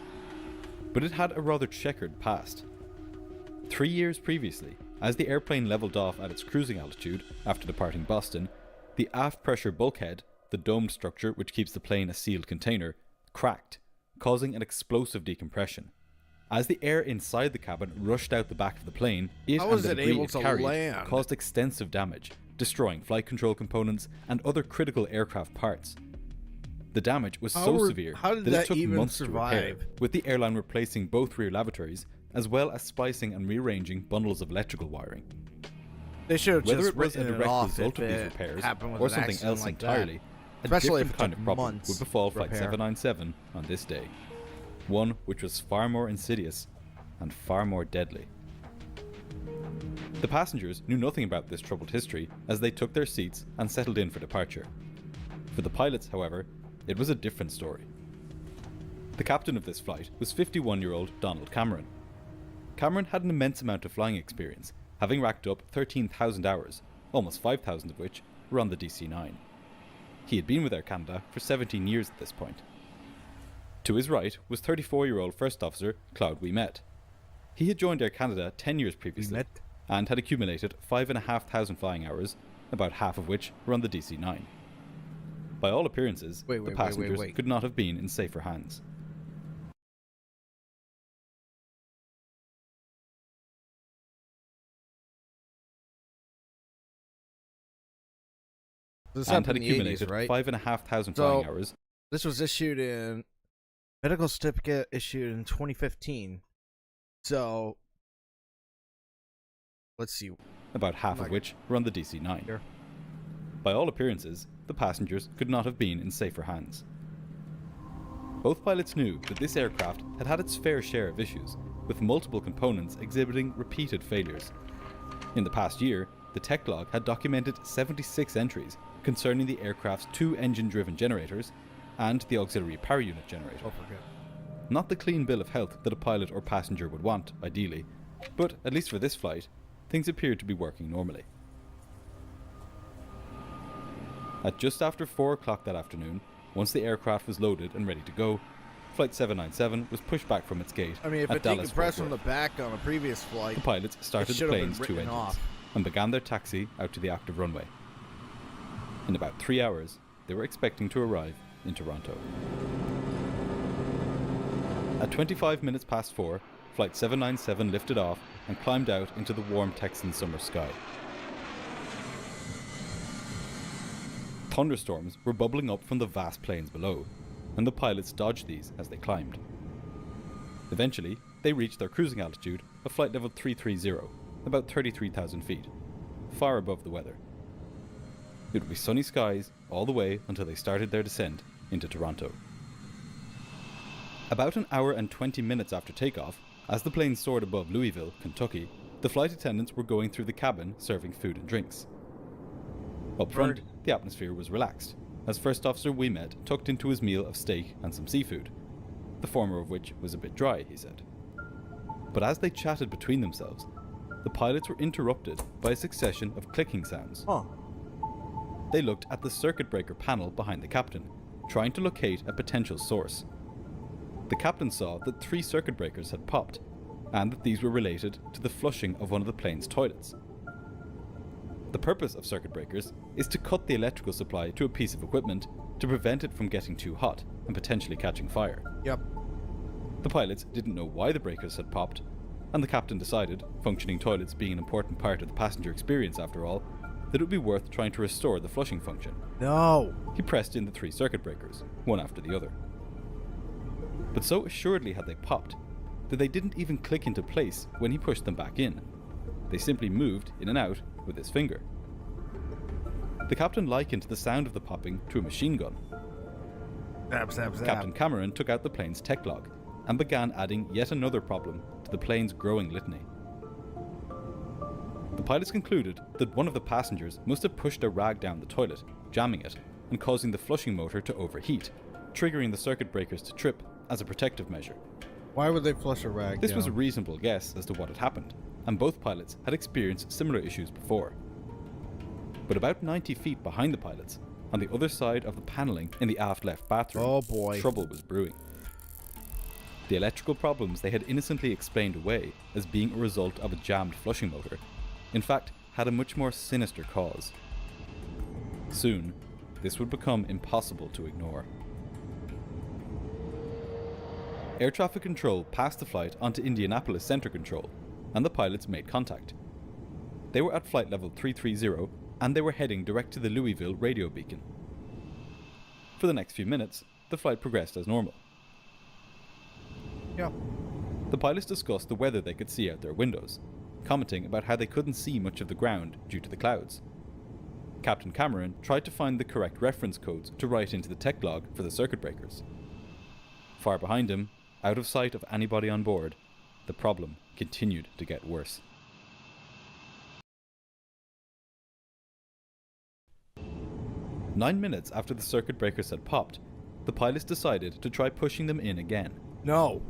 But it had a rather checkered past. 3 years previously, as the airplane levelled off at its cruising altitude after departing Boston, the aft pressure bulkhead, the domed structure which keeps the plane a sealed container, cracked, causing an explosive decompression. As the air inside the cabin rushed out the back of the plane, it How and was the it debris able it to carried land? caused extensive damage, destroying flight control components and other critical aircraft parts. The damage was so severe how did that that it took even months to repair, survive? with the airline replacing both rear lavatories as well as splicing and rearranging bundles of electrical wiring. They should have Whether just it was a written it direct off result if of these it repairs happened with or an something accident else like entirely, that. a Especially if different it kind took of problem months would befall Flight repair. 797 on this day. One which was far more insidious and far more deadly. The passengers knew nothing about this troubled history as they took their seats and settled in for departure. For the pilots, however, it was a different story. The captain of this flight was 51-year-old Donald Cameron. Cameron had an immense amount of flying experience, having racked up 13,000 hours, almost 5,000 of which were on the DC-9. He had been with Air Canada for 17 years at this point. To his right was 34-year-old First Officer Claude Ouimet. He had joined Air Canada 10 years previously Ouimet? and had accumulated 5,500 flying hours, about half of which were on the DC-9. By all appearances, the passengers could not have been in safer hands. This And had happened in the 80s, accumulated right? 5,500 So- flying hours. This was issued in medical certificate issued in 2015. So let's see. About half of which were on the DC-9. Here. By all appearances, the passengers could not have been in safer hands. Both pilots knew that this aircraft had had its fair share of issues, with multiple components exhibiting repeated failures. In the past year, the tech log had documented 76 entries concerning the aircraft's 2 engine-driven generators and the auxiliary power unit generator. Oh, forget. Not the clean bill of health that a pilot or passenger would want, ideally, but at least for this flight, things appeared to be working normally. At just after 4 o'clock that afternoon, once the aircraft was loaded and ready to go, Flight 797 was pushed back from its gate I mean, if at it Dallas decompressed Fort from the Worth. back on a previous flight, The pilots started the should have been plane's 2 written engines off. and began their taxi out to the active runway. In about 3 hours, they were expecting to arrive in Toronto. At 25 minutes past 4, Flight 797 lifted off and climbed out into the warm Texan summer sky. Thunderstorms were bubbling up from the vast plains below, and the pilots dodged these as they climbed. Eventually, they reached their cruising altitude of flight level 330, about 33,000 feet, far above the weather. It would be sunny skies all the way until they started their descent into Toronto. About an hour and 20 minutes after takeoff, as the plane soared above Louisville, Kentucky, the flight attendants were going through the cabin serving food and drinks. Up front, the atmosphere was relaxed, as First Officer Ouimet tucked into his meal of steak and some seafood, the former of which was a bit dry, he said. But as they chatted between themselves, the pilots were interrupted by a succession of clicking sounds. Huh. They looked at the circuit breaker panel behind the captain, trying to locate a potential source. The captain saw that 3 circuit breakers had popped, and that these were related to the flushing of one of the plane's toilets. The purpose of circuit breakers is to cut the electrical supply to a piece of equipment to prevent it from getting too hot and potentially catching fire. Yep. The pilots didn't know why the breakers had popped, and the captain decided, functioning toilets being an important part of the passenger experience after all, that it would be worth trying to restore the flushing function. No. He pressed in the 3 circuit breakers, one after the other. But so assuredly had they popped, that they didn't even click into place when he pushed them back in. They simply moved in and out with his finger. The captain likened the sound of the popping to a machine gun. Zap, zap, zap. Captain Cameron took out the plane's tech log and began adding yet another problem to the plane's growing litany. The pilots concluded that one of the passengers must have pushed a rag down the toilet, jamming it, and causing the flushing motor to overheat, triggering the circuit breakers to trip as a protective measure. Why would they flush a rag This down? was a reasonable guess as to what had happened, and both pilots had experienced similar issues before. But about 90 feet behind the pilots, on the other side of the panelling in the aft left bathroom, Oh boy. trouble was brewing. The electrical problems they had innocently explained away as being a result of a jammed flushing motor, in fact, had a much more sinister cause. Soon, this would become impossible to ignore. Air traffic control passed the flight onto Indianapolis Center Control, and the pilots made contact. They were at flight level 330, and they were heading direct to the Louisville radio beacon. For the next few minutes, the flight progressed as normal. Yeah. The pilots discussed the weather they could see out their windows, commenting about how they couldn't see much of the ground due to the clouds. Captain Cameron tried to find the correct reference codes to write into the tech log for the circuit breakers. Far behind him, out of sight of anybody on board, the problem continued to get worse. Nine minutes after the circuit breakers had popped, the pilots decided to try pushing them in again. No.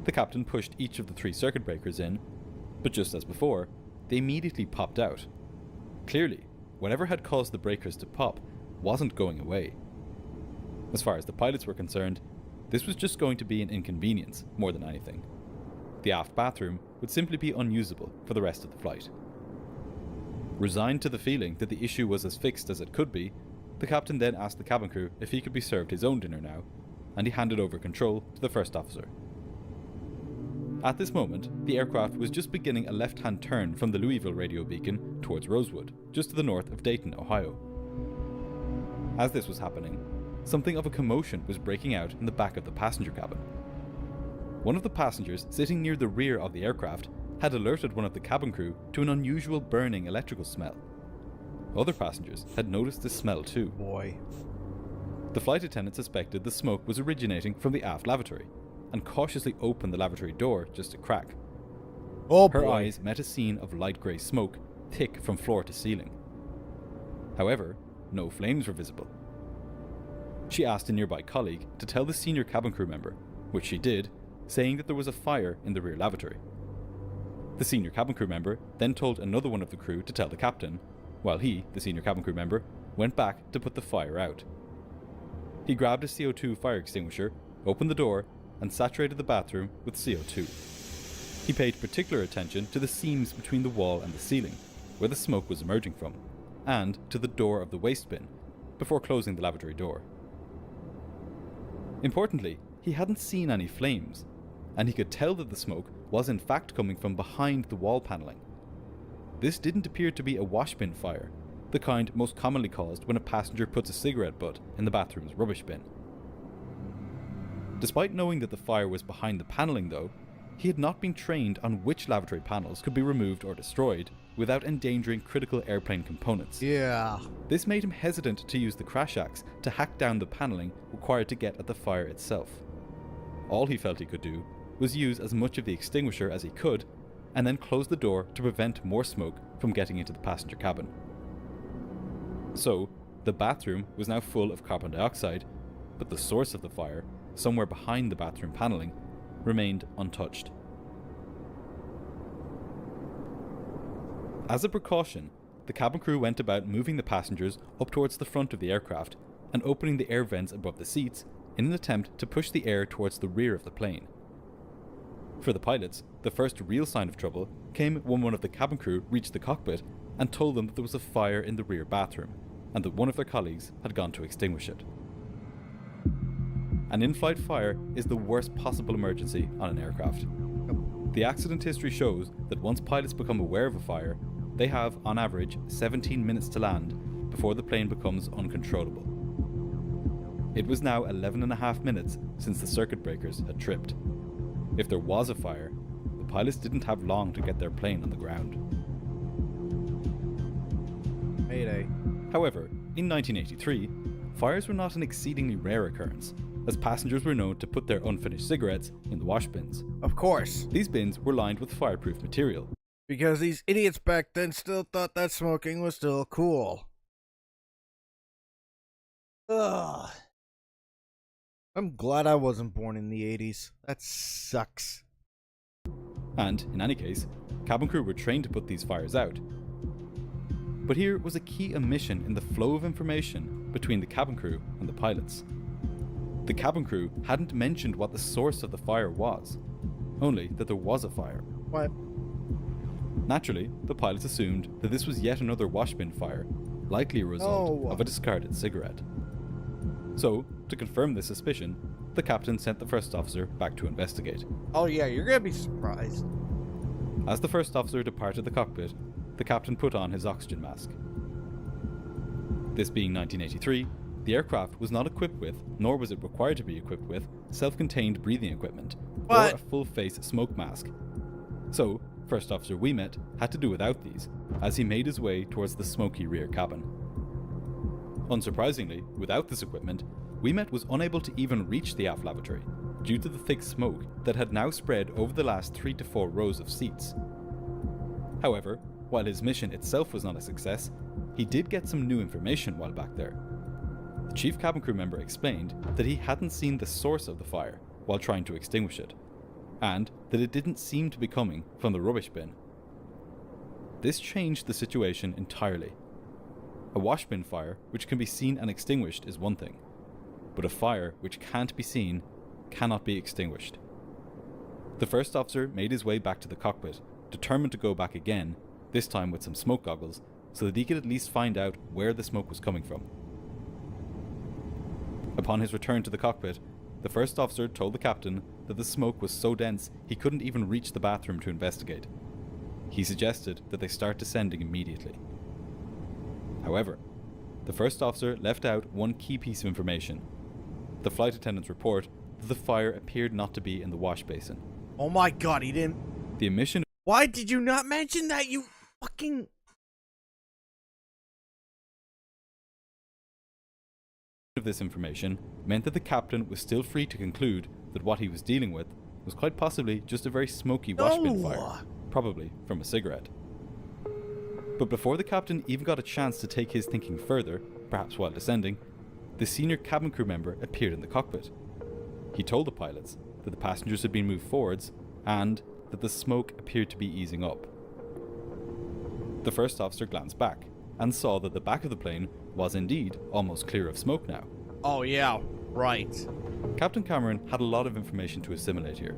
The captain pushed each of the 3 circuit breakers in, but just as before, they immediately popped out. Clearly, whatever had caused the breakers to pop wasn't going away. As far as the pilots were concerned, this was just going to be an inconvenience more than anything. The aft bathroom would simply be unusable for the rest of the flight. Resigned to the feeling that the issue was as fixed as it could be, the captain then asked the cabin crew if he could be served his own dinner now, and he handed over control to the first officer. At this moment, the aircraft was just beginning a left-hand turn from the Louisville radio beacon towards Rosewood, just to the north of Dayton, Ohio. As this was happening, something of a commotion was breaking out in the back of the passenger cabin. One of the passengers sitting near the rear of the aircraft had alerted one of the cabin crew to an unusual burning electrical smell. Other passengers had noticed this smell too. Boy. The flight attendant suspected the smoke was originating from the aft lavatory, and cautiously opened the lavatory door just a crack. Oh Her boy. eyes met a scene of light grey smoke, thick from floor to ceiling. However, no flames were visible. She asked a nearby colleague to tell the senior cabin crew member, which she did, saying that there was a fire in the rear lavatory. The senior cabin crew member then told another one of the crew to tell the captain, while he, the senior cabin crew member, went back to put the fire out. He grabbed a CO2 fire extinguisher, opened the door, and saturated the bathroom with CO2. He paid particular attention to the seams between the wall and the ceiling, where the smoke was emerging from, and to the door of the waste bin, before closing the lavatory door. Importantly, he hadn't seen any flames, and he could tell that the smoke was in fact coming from behind the wall panelling. This didn't appear to be a wash bin fire, the kind most commonly caused when a passenger puts a cigarette butt in the bathroom's rubbish bin. Despite knowing that the fire was behind the panelling though, he had not been trained on which lavatory panels could be removed or destroyed without endangering critical airplane components. Yeah. This made him hesitant to use the crash axe to hack down the paneling required to get at the fire itself. All he felt he could do was use as much of the extinguisher as he could, and then close the door to prevent more smoke from getting into the passenger cabin. So, the bathroom was now full of carbon dioxide, but the source of the fire, somewhere behind the bathroom paneling, remained untouched. As a precaution, the cabin crew went about moving the passengers up towards the front of the aircraft and opening the air vents above the seats in an attempt to push the air towards the rear of the plane. For the pilots, the first real sign of trouble came when one of the cabin crew reached the cockpit and told them that there was a fire in the rear bathroom, and that one of their colleagues had gone to extinguish it. An in-flight fire is the worst possible emergency on an aircraft. The accident history shows that once pilots become aware of a fire, they have, on average, 17 minutes to land before the plane becomes uncontrollable. It was now 11.5 minutes since the circuit breakers had tripped. If there was a fire, the pilots didn't have long to get their plane on the ground. Mayday. However, in 1983, fires were not an exceedingly rare occurrence, as passengers were known to put their unfinished cigarettes in the wash bins. Of course. These bins were lined with fireproof material. Because these idiots back then still thought that smoking was still cool. Ugh. I'm glad I wasn't born in the 80s. That sucks. And, in any case, cabin crew were trained to put these fires out. But here was a key omission in the flow of information between the cabin crew and the pilots. The cabin crew hadn't mentioned what the source of the fire was, only that there was a fire. What? Naturally, the pilots assumed that this was yet another washbin fire, likely a result of a discarded cigarette. So, to confirm this suspicion, the captain sent the first officer back to investigate. Oh yeah, you're gonna be surprised. As the first officer departed the cockpit, the captain put on his oxygen mask. This being 1983, the aircraft was not equipped with, nor was it required to be equipped with, self-contained breathing equipment, or a full-face smoke mask. So, First Officer Ouimet had to do without these, as he made his way towards the smoky rear cabin. Unsurprisingly, without this equipment, Ouimet was unable to even reach the aft lavatory, due to the thick smoke that had now spread over the last 3 to 4 rows of seats. However, while his mission itself was not a success, he did get some new information while back there. The chief cabin crew member explained that he hadn't seen the source of the fire while trying to extinguish it, and that it didn't seem to be coming from the rubbish bin. This changed the situation entirely. A washbin fire which can be seen and extinguished is one thing, but a fire which can't be seen cannot be extinguished. The first officer made his way back to the cockpit, determined to go back again, this time with some smoke goggles, so that he could at least find out where the smoke was coming from. Upon his return to the cockpit, the first officer told the captain that the smoke was so dense he couldn't even reach the bathroom to investigate. He suggested that they start descending immediately. However, the first officer left out one key piece of information: the flight attendant's report that the fire appeared not to be in the wash basin. Oh my god, he didn't. The omission Why did you not mention that, you fucking... of this information meant that the captain was still free to conclude that what he was dealing with was quite possibly just a very smoky washbin fire, probably from a cigarette. But before the captain even got a chance to take his thinking further, perhaps while descending, the senior cabin crew member appeared in the cockpit. He told the pilots that the passengers had been moved forwards and that the smoke appeared to be easing up. The first officer glanced back and saw that the back of the plane was indeed almost clear of smoke now. Oh yeah, right. Captain Cameron had a lot of information to assimilate here,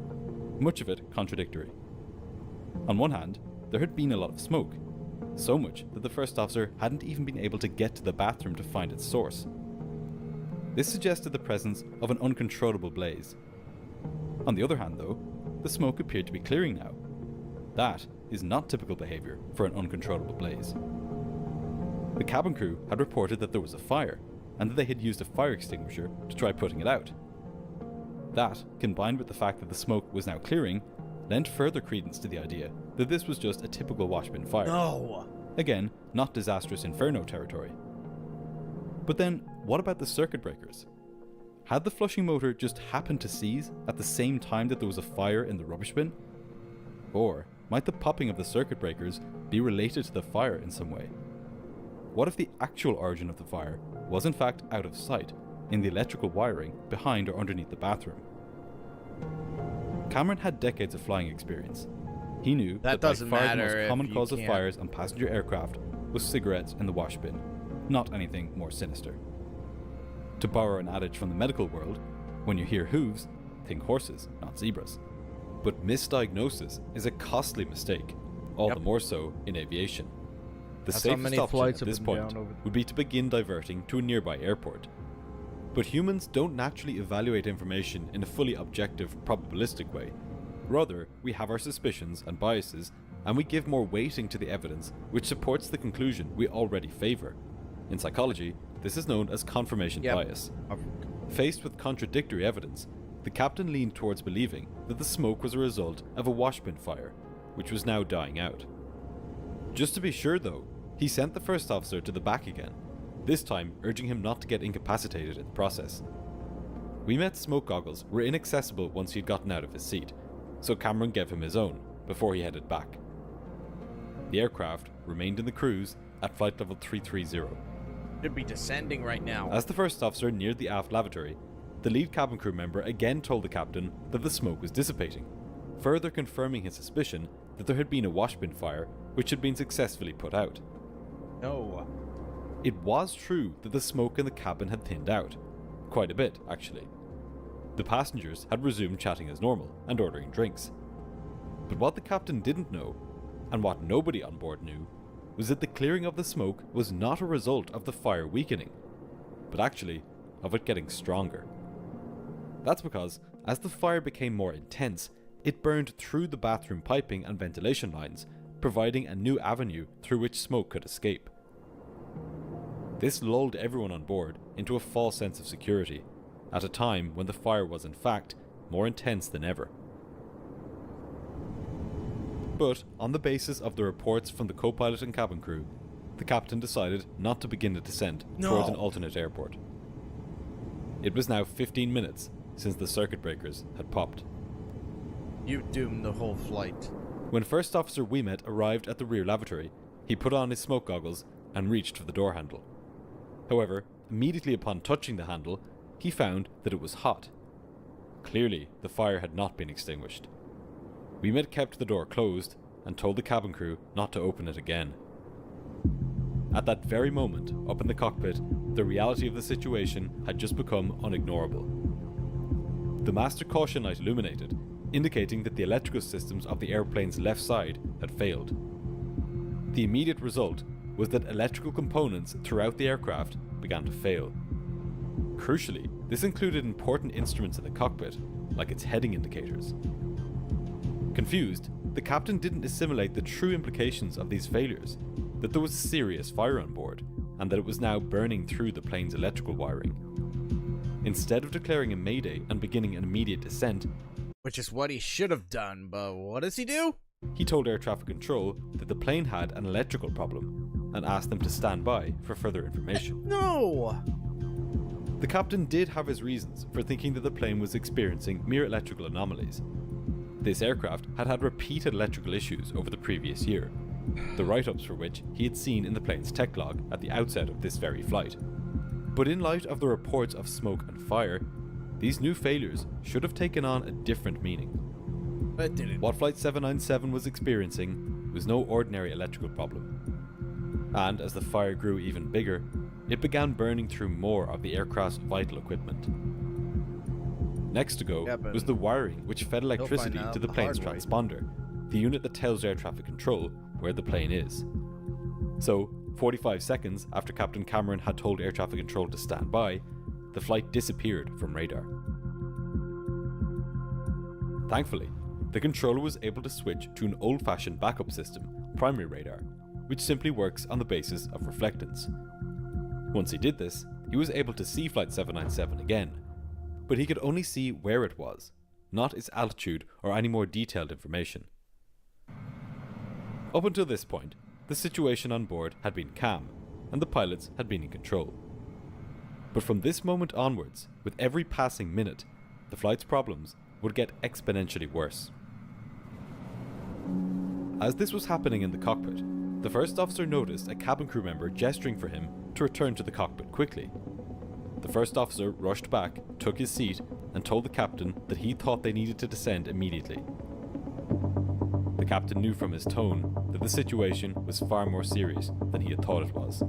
much of it contradictory. On one hand, there had been a lot of smoke, so much that the first officer hadn't even been able to get to the bathroom to find its source. This suggested the presence of an uncontrollable blaze. On the other hand, though, the smoke appeared to be clearing now. That is not typical behavior for an uncontrollable blaze. The cabin crew had reported that there was a fire, and that they had used a fire extinguisher to try putting it out. That, combined with the fact that the smoke was now clearing, lent further credence to the idea that this was just a typical washbin fire. No. Again, not disastrous inferno territory. But then, what about the circuit breakers? Had the flushing motor just happened to seize at the same time that there was a fire in the rubbish bin? Or might the popping of the circuit breakers be related to the fire in some way? What if the actual origin of the fire was in fact out of sight in the electrical wiring behind or underneath the bathroom? Cameron had decades of flying experience. He knew That by doesn't far the matter most if common you cause of can't- fires on passenger aircraft was cigarettes in the wash bin, not anything more sinister. To borrow an adage from the medical world, when you hear hooves, think horses, not zebras. But misdiagnosis is a costly mistake, all Yep. the more so in aviation. The That's how safest many option flights at have this been point down over- would be to begin diverting to a nearby airport. But humans don't naturally evaluate information in a fully objective, probabilistic way. Rather, we have our suspicions and biases, and we give more weighting to the evidence which supports the conclusion we already favour. In psychology, this is known as confirmation Yep. bias. Faced with contradictory evidence, the captain leaned towards believing that the smoke was a result of a washbin fire, which was now dying out. Just to be sure though, he sent the first officer to the back again, this time urging him not to get incapacitated in the process. We met smoke goggles were inaccessible once he'd gotten out of his seat, so Cameron gave him his own before he headed back. The aircraft remained in the cruise at flight level 330. Should be descending right now. As the first officer neared the aft lavatory, the lead cabin crew member again told the captain that the smoke was dissipating, further confirming his suspicion that there had been a washbin fire which had been successfully put out. No. It was true that the smoke in the cabin had thinned out. Quite a bit, actually. The passengers had resumed chatting as normal and ordering drinks. But what the captain didn't know, and what nobody on board knew, was that the clearing of the smoke was not a result of the fire weakening, but actually of it getting stronger. That's because, as the fire became more intense, it burned through the bathroom piping and ventilation lines, providing a new avenue through which smoke could escape. This lulled everyone on board into a false sense of security, at a time when the fire was in fact more intense than ever. But, on the basis of the reports from the co-pilot and cabin crew, the captain decided not to begin the descent towards an alternate airport. It was now 15 minutes since the circuit breakers had popped. You doomed the whole flight. When First Officer Ouimet arrived at the rear lavatory, he put on his smoke goggles and reached for the door handle. However, immediately upon touching the handle, he found that it was hot. Clearly, the fire had not been extinguished. Ouimet kept the door closed and told the cabin crew not to open it again. At that very moment, up in the cockpit, the reality of the situation had just become unignorable. The master caution light illuminated, indicating that the electrical systems of the airplane's left side had failed. The immediate result was that electrical components throughout the aircraft began to fail. Crucially, this included important instruments in the cockpit, like its heading indicators. Confused, the captain didn't assimilate the true implications of these failures, that there was serious fire on board, and that it was now burning through the plane's electrical wiring. Instead of declaring a mayday and beginning an immediate descent, Which is what he should have done, but what does he do? he told air traffic control that the plane had an electrical problem and asked them to stand by for further information. No! The captain did have his reasons for thinking that the plane was experiencing mere electrical anomalies. This aircraft had had repeated electrical issues over the previous year, the write-ups for which he had seen in the plane's tech log at the outset of this very flight. But in light of the reports of smoke and fire, these new failures should have taken on a different meaning. But it didn't. What Flight 797 was experiencing was no ordinary electrical problem. And as the fire grew even bigger, it began burning through more of the aircraft's vital equipment. Next to go Yeah, but was the wiring which fed electricity find out to the the plane's hard way. transponder, the unit that tells air traffic control where the plane is. So, 45 seconds after Captain Cameron had told air traffic control to stand by, the flight disappeared from radar. Thankfully, the controller was able to switch to an old-fashioned backup system, primary radar, which simply works on the basis of reflectance. Once he did this, he was able to see Flight 797 again, but he could only see where it was, not its altitude or any more detailed information. Up until this point, the situation on board had been calm, and the pilots had been in control. But from this moment onwards, with every passing minute, the flight's problems would get exponentially worse. As this was happening in the cockpit, the first officer noticed a cabin crew member gesturing for him to return to the cockpit quickly. The first officer rushed back, took his seat, and told the captain that he thought they needed to descend immediately. The captain knew from his tone that the situation was far more serious than he had thought it was.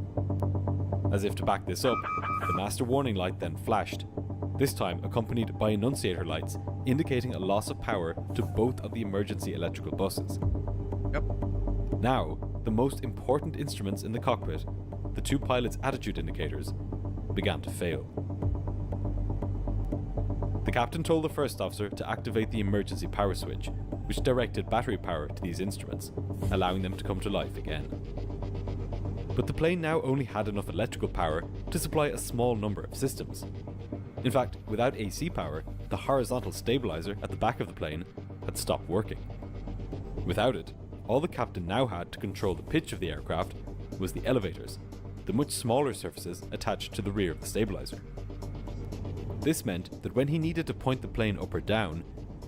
As if to back this up, the master warning light then flashed, this time accompanied by annunciator lights indicating a loss of power to both of the emergency electrical buses. Yep. Now, the most important instruments in the cockpit, the two pilots' attitude indicators, began to fail. The captain told the first officer to activate the emergency power switch, which directed battery power to these instruments, allowing them to come to life again. But the plane now only had enough electrical power to supply a small number of systems. In fact, without AC power, the horizontal stabilizer at the back of the plane had stopped working. Without it, all the captain now had to control the pitch of the aircraft was the elevators, the much smaller surfaces attached to the rear of the stabilizer. This meant that when he needed to point the plane up or down,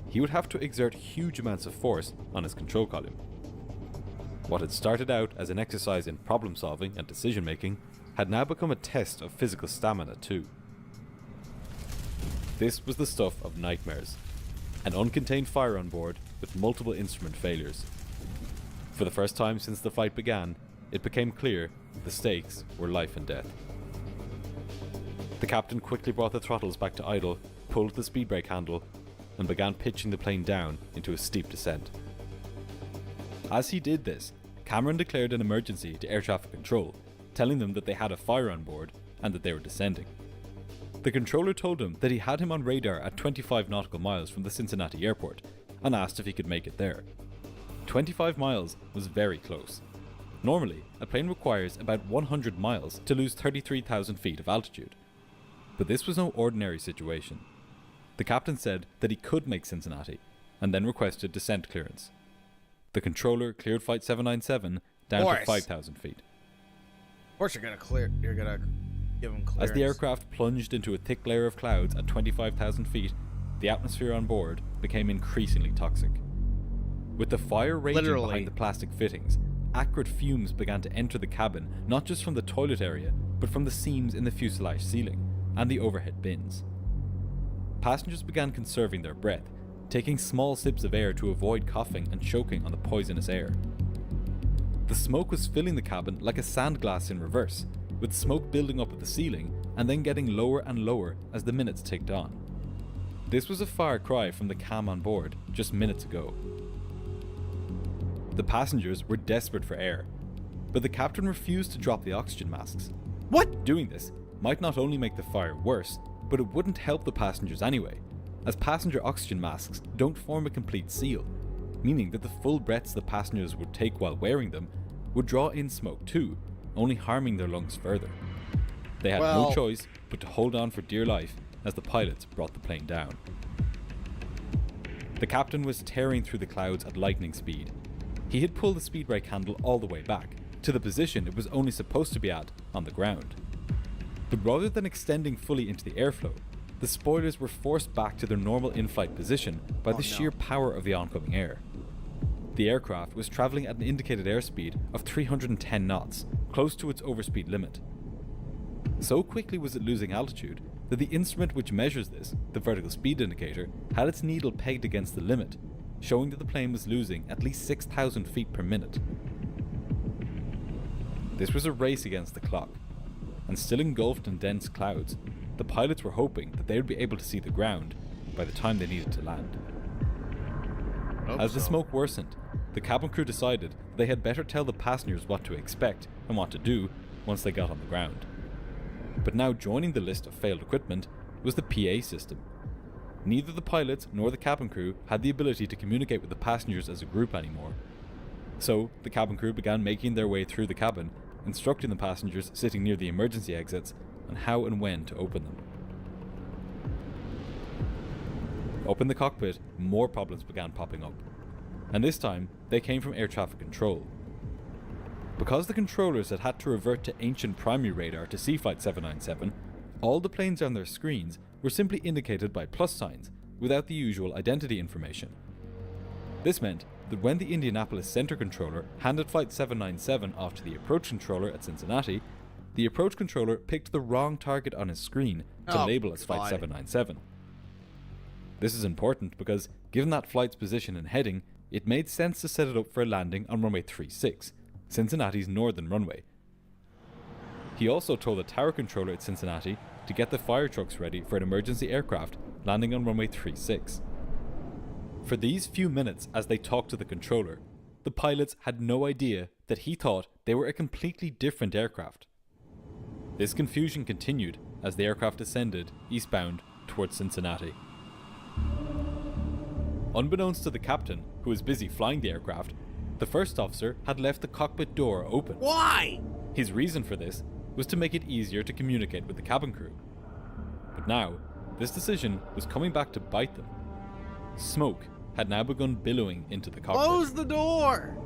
he would have to exert huge amounts of force on his control column. What had started out as an exercise in problem solving and decision making had now become a test of physical stamina too. This was the stuff of nightmares, an uncontained fire on board with multiple instrument failures. For the first time since the flight began, it became clear the stakes were life and death. The captain quickly brought the throttles back to idle, pulled the speed brake handle, and began pitching the plane down into a steep descent. As he did this, Cameron declared an emergency to air traffic control, telling them that they had a fire on board and that they were descending. The controller told him that he had him on radar at 25 nautical miles from the Cincinnati airport and asked if he could make it there. 25 miles was very close. Normally, a plane requires about 100 miles to lose 33,000 feet of altitude. But this was no ordinary situation. The captain said that he could make Cincinnati, and then requested descent clearance. The controller cleared Flight 797 down to 5,000 feet. Of course you're gonna give him clearance. As the aircraft plunged into a thick layer of clouds at 25,000 feet, the atmosphere on board became increasingly toxic. With the fire raging behind the plastic fittings, acrid fumes began to enter the cabin, not just from the toilet area, but from the seams in the fuselage ceiling and the overhead bins. Passengers began conserving their breath, taking small sips of air to avoid coughing and choking on the poisonous air. The smoke was filling the cabin like a sand glass in reverse, with smoke building up at the ceiling and then getting lower and lower as the minutes ticked on. This was a far cry from the calm on board just minutes ago. The passengers were desperate for air, but the captain refused to drop the oxygen masks. What? Doing this might not only make the fire worse, but it wouldn't help the passengers anyway, as passenger oxygen masks don't form a complete seal, meaning that the full breaths the passengers would take while wearing them would draw in smoke too, only harming their lungs further. They had no choice but to hold on for dear life as the pilots brought the plane down. The captain was tearing through the clouds at lightning speed. He had pulled the speed brake handle all the way back, to the position it was only supposed to be at on the ground. But rather than extending fully into the airflow, the spoilers were forced back to their normal in-flight position by the sheer power of the oncoming air. The aircraft was travelling at an indicated airspeed of 310 knots, close to its overspeed limit. So quickly was it losing altitude that the instrument which measures this, the vertical speed indicator, had its needle pegged against the limit, showing that the plane was losing at least 6,000 feet per minute. This was a race against the clock, and still engulfed in dense clouds, the pilots were hoping that they would be able to see the ground by the time they needed to land. As the smoke worsened, the cabin crew decided they had better tell the passengers what to expect and what to do once they got on the ground. But now joining the list of failed equipment was the PA system. Neither the pilots nor the cabin crew had the ability to communicate with the passengers as a group anymore. So, the cabin crew began making their way through the cabin, instructing the passengers sitting near the emergency exits on how and when to open them. Up in the cockpit, more problems began popping up, and this time they came from air traffic control. Because the controllers had to revert to ancient primary radar to see Flight 797, all the planes on their screens were simply indicated by plus signs, without the usual identity information. This meant that when the Indianapolis Center Controller handed Flight 797 off to the approach controller at Cincinnati, the approach controller picked the wrong target on his screen to label as Flight 797. This is important because, given that flight's position and heading, it made sense to set it up for a landing on runway 36, Cincinnati's northern runway. He also told the tower controller at Cincinnati to get the fire trucks ready for an emergency aircraft landing on runway 36. For these few minutes as they talked to the controller, the pilots had no idea that he thought they were a completely different aircraft. This confusion continued as the aircraft ascended eastbound towards Cincinnati. Unbeknownst to the captain, who was busy flying the aircraft, the first officer had left the cockpit door open. Why? His reason for this was to make it easier to communicate with the cabin crew. But now, this decision was coming back to bite them. Smoke had now begun billowing into the cockpit. Close the door!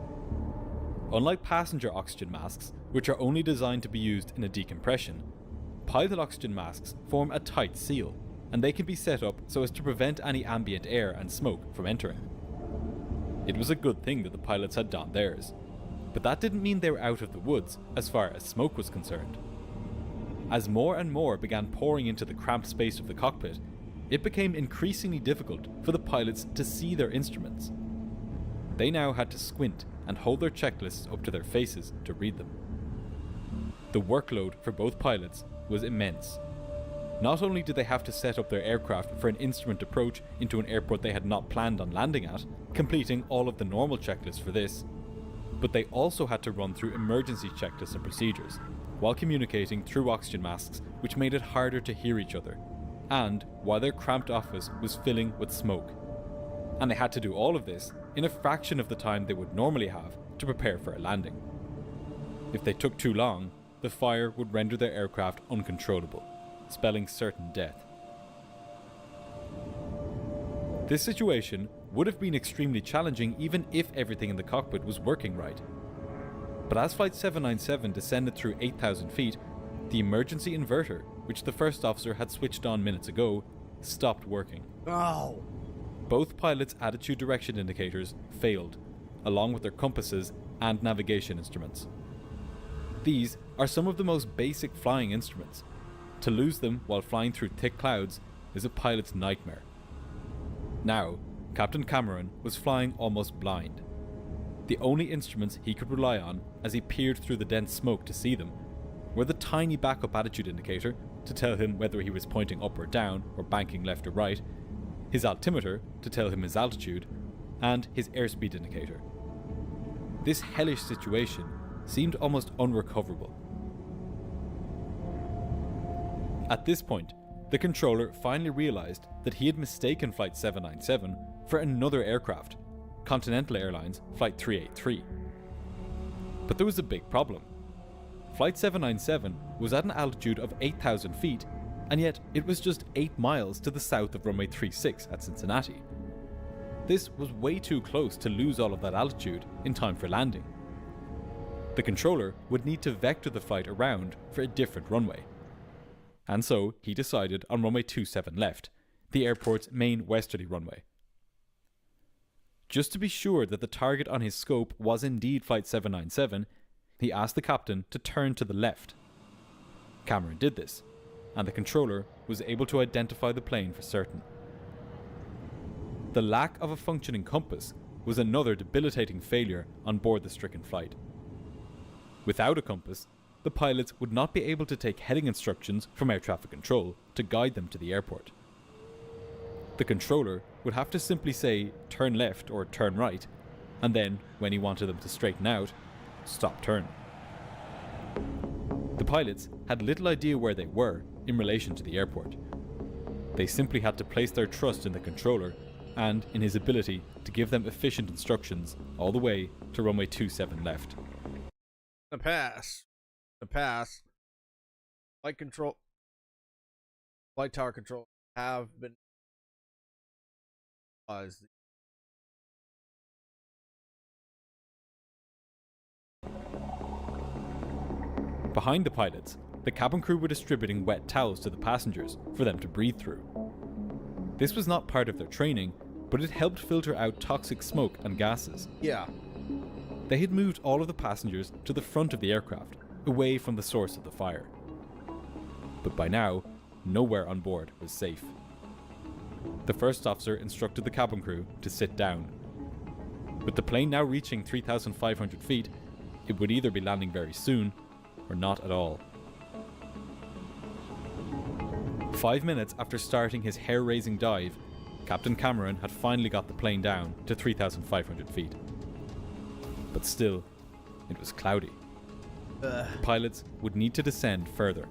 Unlike passenger oxygen masks, which are only designed to be used in a decompression, pilot oxygen masks form a tight seal, and they can be set up so as to prevent any ambient air and smoke from entering. It was a good thing that the pilots had donned theirs, but that didn't mean they were out of the woods as far as smoke was concerned. As more and more began pouring into the cramped space of the cockpit, it became increasingly difficult for the pilots to see their instruments. They now had to squint and hold their checklists up to their faces to read them. The workload for both pilots was immense. Not only did they have to set up their aircraft for an instrument approach into an airport they had not planned on landing at, completing all of the normal checklists for this, but they also had to run through emergency checklists and procedures, while communicating through oxygen masks, which made it harder to hear each other, and while their cramped office was filling with smoke. And they had to do all of this in a fraction of the time they would normally have to prepare for a landing. If they took too long, the fire would render their aircraft uncontrollable, spelling certain death. This situation would have been extremely challenging even if everything in the cockpit was working right. But as Flight 797 descended through 8,000 feet, the emergency inverter, which the first officer had switched on minutes ago, stopped working. Oh. Both pilots' attitude direction indicators failed, along with their compasses and navigation instruments. These are some of the most basic flying instruments. To lose them while flying through thick clouds is a pilot's nightmare. Now, Captain Cameron was flying almost blind. The only instruments he could rely on as he peered through the dense smoke to see them were the tiny backup attitude indicator to tell him whether he was pointing up or down or banking left or right, his altimeter to tell him his altitude, and his airspeed indicator. This hellish situation seemed almost unrecoverable. At this point, the controller finally realized that he had mistaken Flight 797 for another aircraft, Continental Airlines Flight 383. But there was a big problem. Flight 797 was at an altitude of 8,000 feet, and yet it was just 8 miles to the south of runway 36 at Cincinnati. This was way too close to lose all of that altitude in time for landing. The controller would need to vector the flight around for a different runway. And so he decided on runway 27 left, the airport's main westerly runway. Just to be sure that the target on his scope was indeed Flight 797, he asked the captain to turn to the left. Cameron did this, and the controller was able to identify the plane for certain. The lack of a functioning compass was another debilitating failure on board the stricken flight. Without a compass, the pilots would not be able to take heading instructions from air traffic control to guide them to the airport. The controller would have to simply say turn left or turn right, and then, when he wanted them to straighten out, stop turn. The pilots had little idea where they were in relation to the airport. They simply had to place their trust in the controller and in his ability to give them efficient instructions all the way to runway 27 left. The pass. Flight tower control have been was Behind the pilots, the cabin crew were distributing wet towels to the passengers for them to breathe through. This was not part of their training, but it helped filter out toxic smoke and gases. yeah. They had moved all of the passengers to the front of the aircraft, away from the source of the fire. But by now, nowhere on board was safe. The first officer instructed the cabin crew to sit down. With the plane now reaching 3,500 feet, it would either be landing very soon or not at all. 5 minutes after starting his hair-raising dive, Captain Cameron had finally got the plane down to 3,500 feet. But still, it was cloudy. Pilots would need to descend further.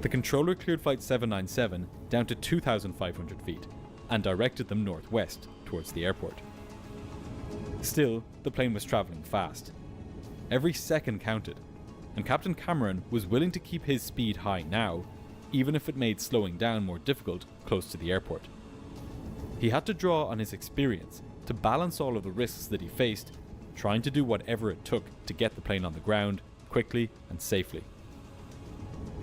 The controller cleared Flight 797 down to 2,500 feet and directed them northwest towards the airport. Still, the plane was travelling fast. Every second counted, and Captain Cameron was willing to keep his speed high now, even if it made slowing down more difficult close to the airport. He had to draw on his experience to balance all of the risks that he faced, trying to do whatever it took to get the plane on the ground quickly and safely.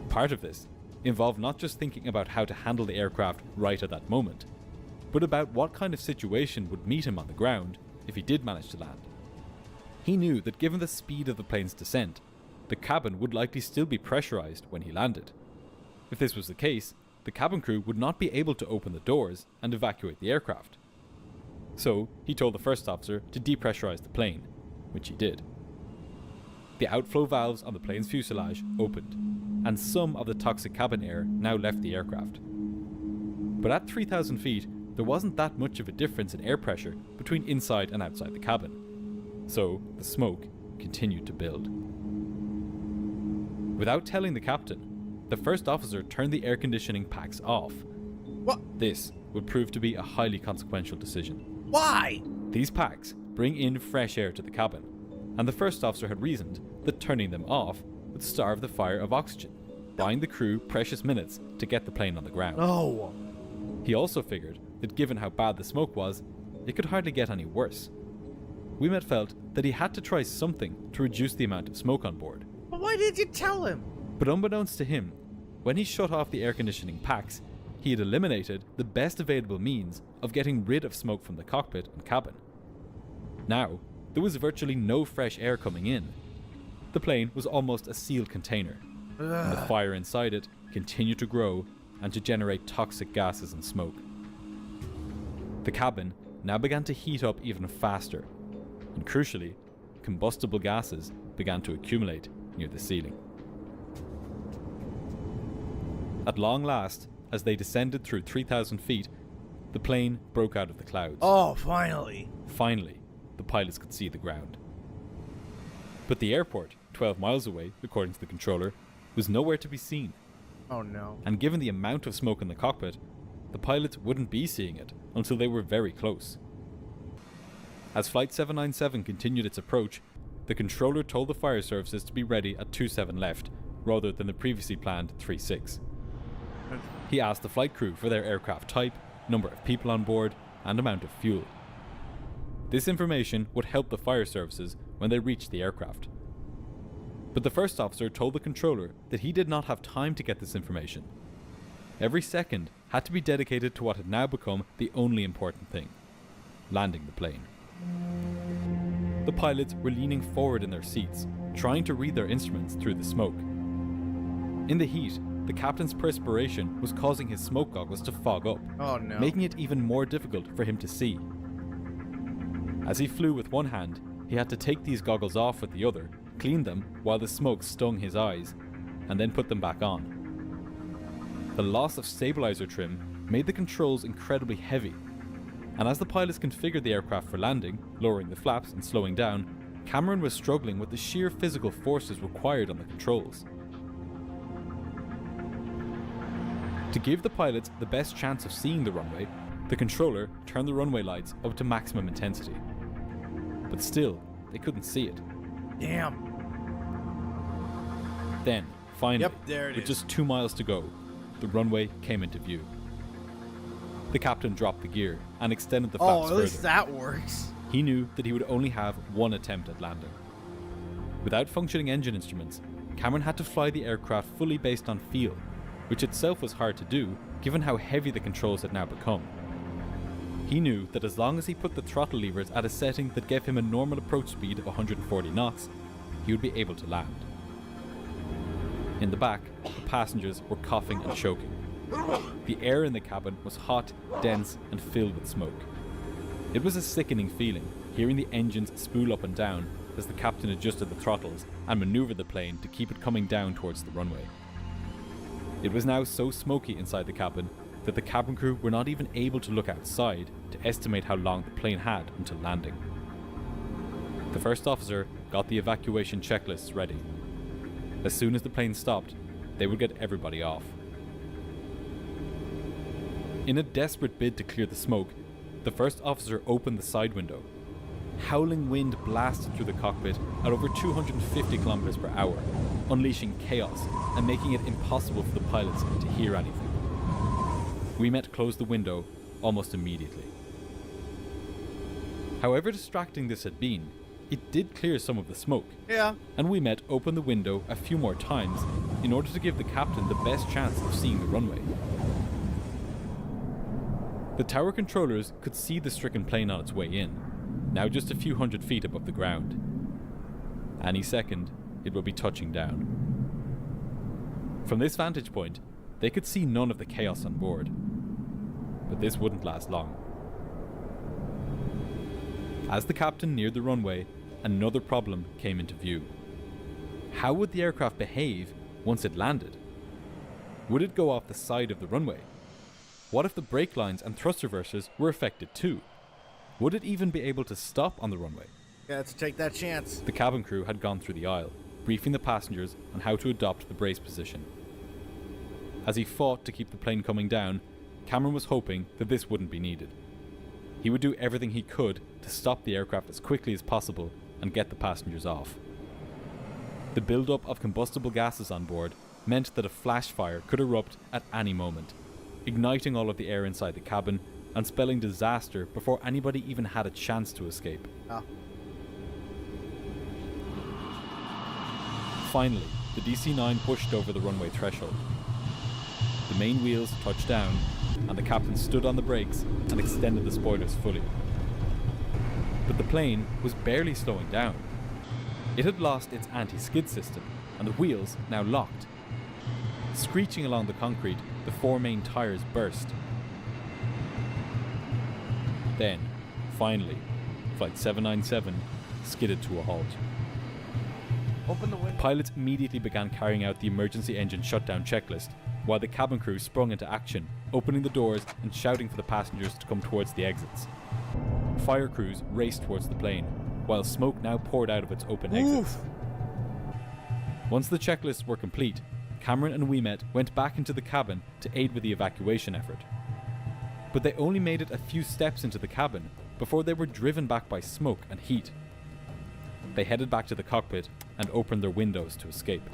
Part of this involved not just thinking about how to handle the aircraft right at that moment, but about what kind of situation would meet him on the ground if he did manage to land. He knew that given the speed of the plane's descent, the cabin would likely still be pressurized when he landed. If this was the case, the cabin crew would not be able to open the doors and evacuate the aircraft. So, he told the first officer to depressurize the plane, which he did. The outflow valves on the plane's fuselage opened, and some of the toxic cabin air now left the aircraft. But at 3,000 feet, there wasn't that much of a difference in air pressure between inside and outside the cabin. So, the smoke continued to build. Without telling the captain, the first officer turned the air conditioning packs off. What? This would prove to be a highly consequential decision. Why? These packs bring in fresh air to the cabin, and the first officer had reasoned that turning them off would starve the fire of oxygen, buying the crew precious minutes to get the plane on the ground. No. He also figured that given how bad the smoke was, it could hardly get any worse. Ouimet felt that he had to try something to reduce the amount of smoke on board. But why did you tell him? But unbeknownst to him, when he shut off the air conditioning packs, he had eliminated the best available means of getting rid of smoke from the cockpit and cabin. Now, there was virtually no fresh air coming in. The plane was almost a sealed container, and the fire inside it continued to grow and to generate toxic gases and smoke. The cabin now began to heat up even faster, and crucially, combustible gases began to accumulate near the ceiling. At long last, as they descended through 3,000 feet, the plane broke out of the clouds. Oh, finally. Finally, the pilots could see the ground. But the airport, 12 miles away, according to the controller, was nowhere to be seen. Oh no. And given the amount of smoke in the cockpit, the pilots wouldn't be seeing it until they were very close. As Flight 797 continued its approach, the controller told the fire services to be ready at 27 left, rather than the previously planned 36. He asked the flight crew for their aircraft type, number of people on board, and amount of fuel. This information would help the fire services when they reached the aircraft. But the first officer told the controller that he did not have time to get this information. Every second had to be dedicated to what had now become the only important thing: landing the plane. The pilots were leaning forward in their seats, trying to read their instruments through the smoke. In the heat, the captain's perspiration was causing his smoke goggles to fog up, Oh no. making it even more difficult for him to see. As he flew with one hand, he had to take these goggles off with the other, clean them while the smoke stung his eyes, and then put them back on. The loss of stabilizer trim made the controls incredibly heavy, and as the pilots configured the aircraft for landing, lowering the flaps and slowing down, Cameron was struggling with the sheer physical forces required on the controls. To give the pilots the best chance of seeing the runway, the controller turned the runway lights up to maximum intensity. But still, they couldn't see it. Damn. Then, finally, Yep, there it with is. just 2 miles to go, the runway came into view. The captain dropped the gear and extended the Oh, flaps at least further. that works. He knew that he would only have one attempt at landing. Without functioning engine instruments, Cameron had to fly the aircraft fully based on feel, which itself was hard to do given how heavy the controls had now become. He knew that as long as he put the throttle levers at a setting that gave him a normal approach speed of 140 knots, he would be able to land. In the back, the passengers were coughing and choking. The air in the cabin was hot, dense, and filled with smoke. It was a sickening feeling, hearing the engines spool up and down as the captain adjusted the throttles and maneuvered the plane to keep it coming down towards the runway. It was now so smoky inside the cabin that the cabin crew were not even able to look outside to estimate how long the plane had until landing. The first officer got the evacuation checklists ready. As soon as the plane stopped, they would get everybody off. In a desperate bid to clear the smoke, the first officer opened the side window. Howling wind blasted through the cockpit at over 250 kilometers per hour, unleashing chaos and making it impossible for the pilots to hear anything. Ouimet closed the window almost immediately. However distracting this had been, it did clear some of the smoke, Yeah. and Ouimet opened the window a few more times in order to give the captain the best chance of seeing the runway. The tower controllers could see the stricken plane on its way in, now just a few hundred feet above the ground. Any second, it would be touching down. From this vantage point, they could see none of the chaos on board. But this wouldn't last long. As the captain neared the runway, another problem came into view. How would the aircraft behave once it landed? Would it go off the side of the runway? What if the brake lines and thrust reversers were affected too? Would it even be able to stop on the runway? Yeah, let's take that chance. The cabin crew had gone through the aisle, briefing the passengers on how to adopt the brace position. As he fought to keep the plane coming down, Cameron was hoping that this wouldn't be needed. He would do everything he could to stop the aircraft as quickly as possible and get the passengers off. The build-up of combustible gases on board meant that a flash fire could erupt at any moment, igniting all of the air inside the cabin and spelling disaster before anybody even had a chance to escape. Finally, the DC-9 pushed over the runway threshold. The main wheels touched down, and the captain stood on the brakes and extended the spoilers fully. But the plane was barely slowing down. It had lost its anti-skid system, and the wheels now locked. Screeching along the concrete, the four main tires burst. Then, finally, Flight 797 skidded to a halt. Open the window. Pilots immediately began carrying out the emergency engine shutdown checklist, while the cabin crew sprung into action, opening the doors and shouting for the passengers to come towards the exits. Fire crews raced towards the plane, while smoke now poured out of its open exits. Once the checklists were complete, Cameron and Ouimet went back into the cabin to aid with the evacuation effort. But they only made it a few steps into the cabin before they were driven back by smoke and heat. They headed back to the cockpit and opened their windows to escape.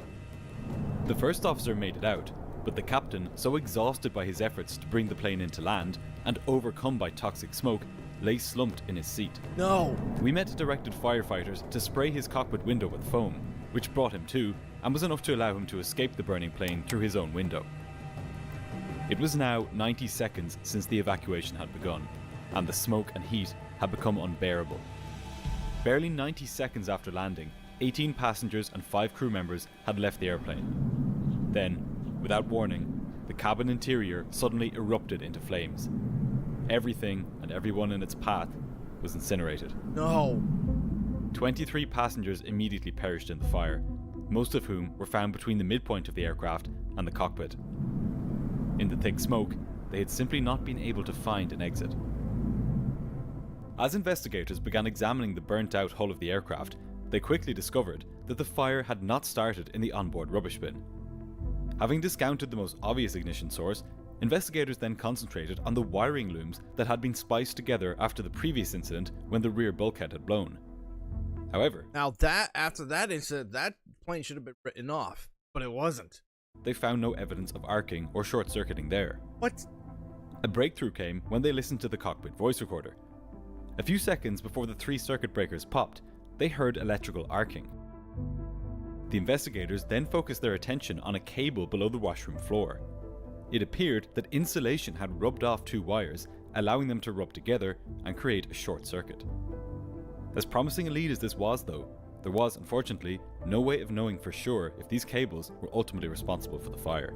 The first officer made it out, but the captain, so exhausted by his efforts to bring the plane into land and overcome by toxic smoke, lay slumped in his seat. No. Ouimet directed firefighters to spray his cockpit window with foam, which brought him to and was enough to allow him to escape the burning plane through his own window. It was now 90 seconds since the evacuation had begun, and the smoke and heat had become unbearable. Barely 90 seconds after landing, 18 passengers and 5 crew members had left the airplane. Then, without warning, the cabin interior suddenly erupted into flames. Everything and everyone in its path was incinerated. No. 23 passengers immediately perished in the fire, most of whom were found between the midpoint of the aircraft and the cockpit. In the thick smoke, they had simply not been able to find an exit. As investigators began examining the burnt-out hull of the aircraft, they quickly discovered that the fire had not started in the onboard rubbish bin. Having discounted the most obvious ignition source, investigators then concentrated on the wiring looms that had been spliced together after the previous incident when the rear bulkhead had blown. However, Now after that incident, that plane should have been written off, but it wasn't. they found no evidence of arcing or short-circuiting there. What? A breakthrough came when they listened to the cockpit voice recorder. A few seconds before the 3 circuit breakers popped, they heard electrical arcing. The investigators then focused their attention on a cable below the washroom floor. It appeared that insulation had rubbed off 2 wires, allowing them to rub together and create a short circuit. As promising a lead as this was though, there was unfortunately no way of knowing for sure if these cables were ultimately responsible for the fire.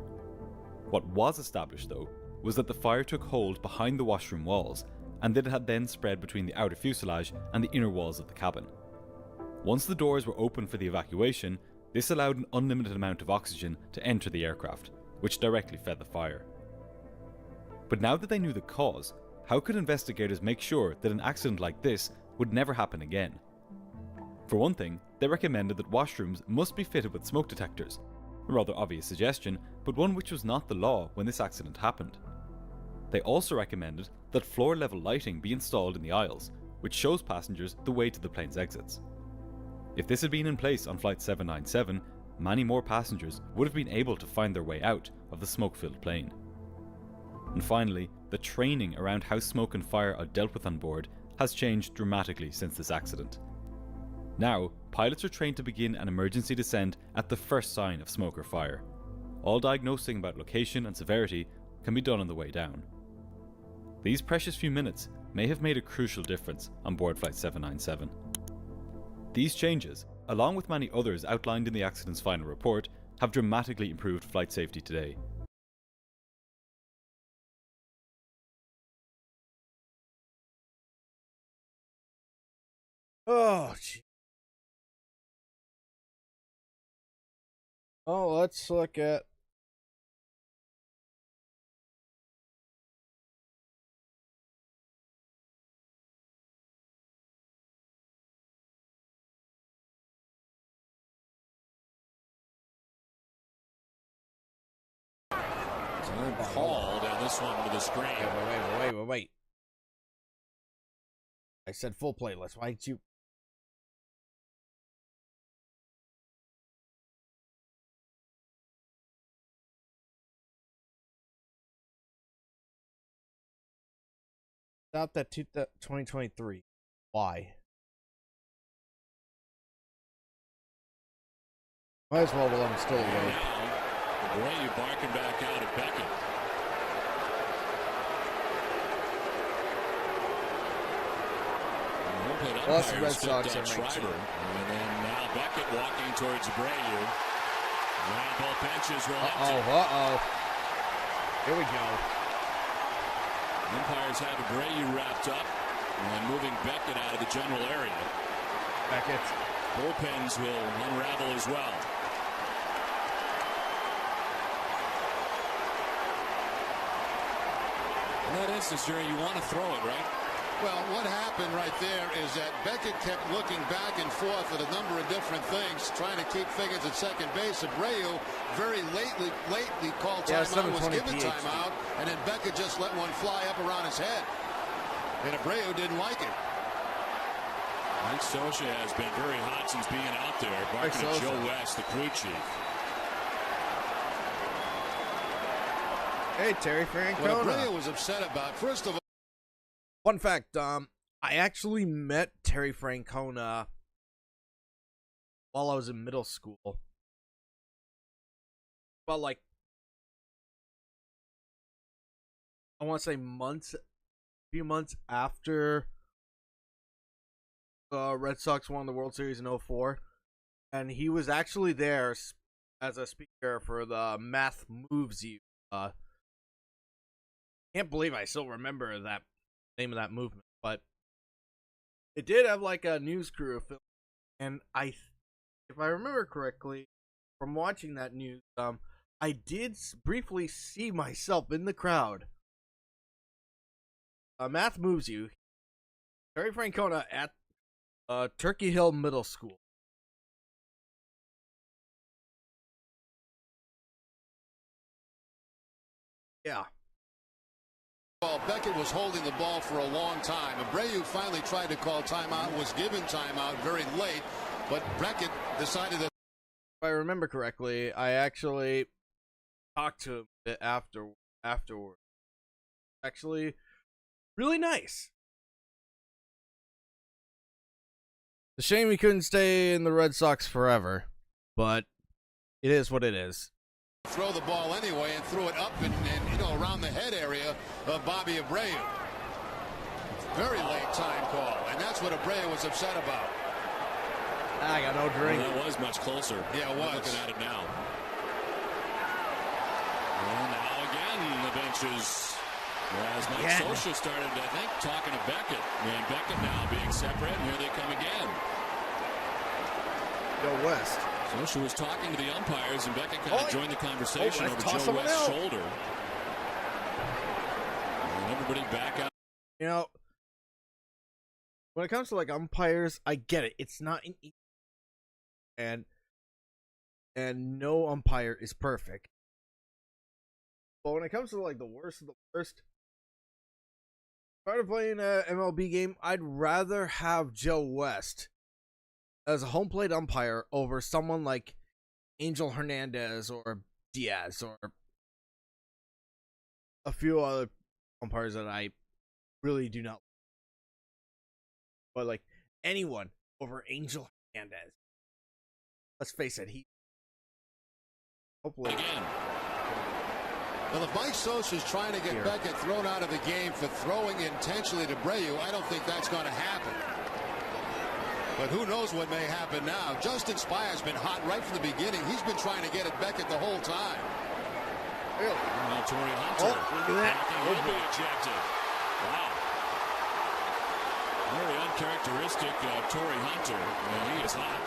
What was established though was that the fire took hold behind the washroom walls and that it had then spread between the outer fuselage and the inner walls of the cabin. Once the doors were open for the evacuation, this allowed an unlimited amount of oxygen to enter the aircraft, which directly fed the fire. But now that they knew the cause, how could investigators make sure that an accident like this would never happen again? For one thing, they recommended that washrooms must be fitted with smoke detectors, a rather obvious suggestion, but one which was not the law when this accident happened. They also recommended that floor-level lighting be installed in the aisles, which shows passengers the way to the plane's exits. If this had been in place on Flight 797, many more passengers would have been able to find their way out of the smoke-filled plane. And finally, the training around how smoke and fire are dealt with on board has changed dramatically since this accident. Now, pilots are trained to begin an emergency descent at the first sign of smoke or fire. All diagnosing about location and severity can be done on the way down. These precious few minutes may have made a crucial difference on board Flight 797. These changes, along with many others outlined in the accident's final report, have dramatically improved flight safety today. Oh, gee. Oh, let's look at. Called, and this one to the screen. Wait. I said full playlist. Why'd you? Stop that 2023. Why? Might as well while I'm still awake. Abreu barking back out at Beckett. Well, that's the Red Sox are Schreiber. And then now Beckett walking towards Abreu. And both benches will empty. Here we go. Umpires have Abreu wrapped up and moving Beckett out of the general area. Beckett. Bullpens will unravel as well. In that instance, Jerry, you want to throw it, right? Well, what happened right there is that Beckett kept looking back and forth at a number of different things, trying to keep figures at second base. Abreu very lately called timeout, was given timeout, and then Beckett just let one fly up around his head. And Abreu didn't like it. Mike Scioscia has been very hot since being out there, barking at Joe West, the crew chief. Hey, Terry Francona. What Abreu was upset about, first of all. Fun fact, I actually met Terry Francona while I was in middle school. Well, like, I want to say a few months after the Red Sox won the World Series in 2004. And he was actually there as a speaker for the Math Moves You. Can't believe I still remember that name of that movement, but it did have like a news crew film, and if I remember correctly from watching that news, I did briefly see myself in the crowd. Math Moves You, Terry Francona at Turkey Hill Middle School. Yeah. Well, Beckett was holding the ball for a long time. Abreu finally tried to call timeout, was given timeout very late, but Beckett decided that. If I remember correctly, I actually talked to him a bit afterward. actually really nice. It's a shame he couldn't stay in the Red Sox forever, but it is what it is. Throw the ball anyway and threw it up and around the head area of Bobby Abreu. Very late time call, and that's what Abreu was upset about. I got no drink. Well, that was much closer. Yeah, it was. Looking at it now. Well, now again, the benches. As Mike Scioscia started, I think, talking to Beckett. And Beckett now being separate, and here they come again. Joe West. Scioscia was talking to the umpires, and Beckett kind of joined the conversation over toss Joe someone West's out. shoulder. And everybody back up. You know, when it comes to like umpires, I get it. It's not an easy, and no umpire is perfect. But when it comes to like the worst of the worst, started playing an MLB game, I'd rather have Joe West as a home plate umpire over someone like Angel Hernandez or Diaz or a few other umpires that I really do not. But like anyone over Angel Hernandez. Let's face it, he hopefully Again. Well, if Mike Scioscia is trying to get Beckett thrown out of the game for throwing intentionally to Abreu, I don't think that's going to happen. But who knows what may happen now. Justin Spiah's been hot right from the beginning. He's been trying to get at Beckett the whole time. Really? Now Torrey Hunter. Look at that. Will be ejected. Wow. Very uncharacteristic Torrey Hunter. And he is hot.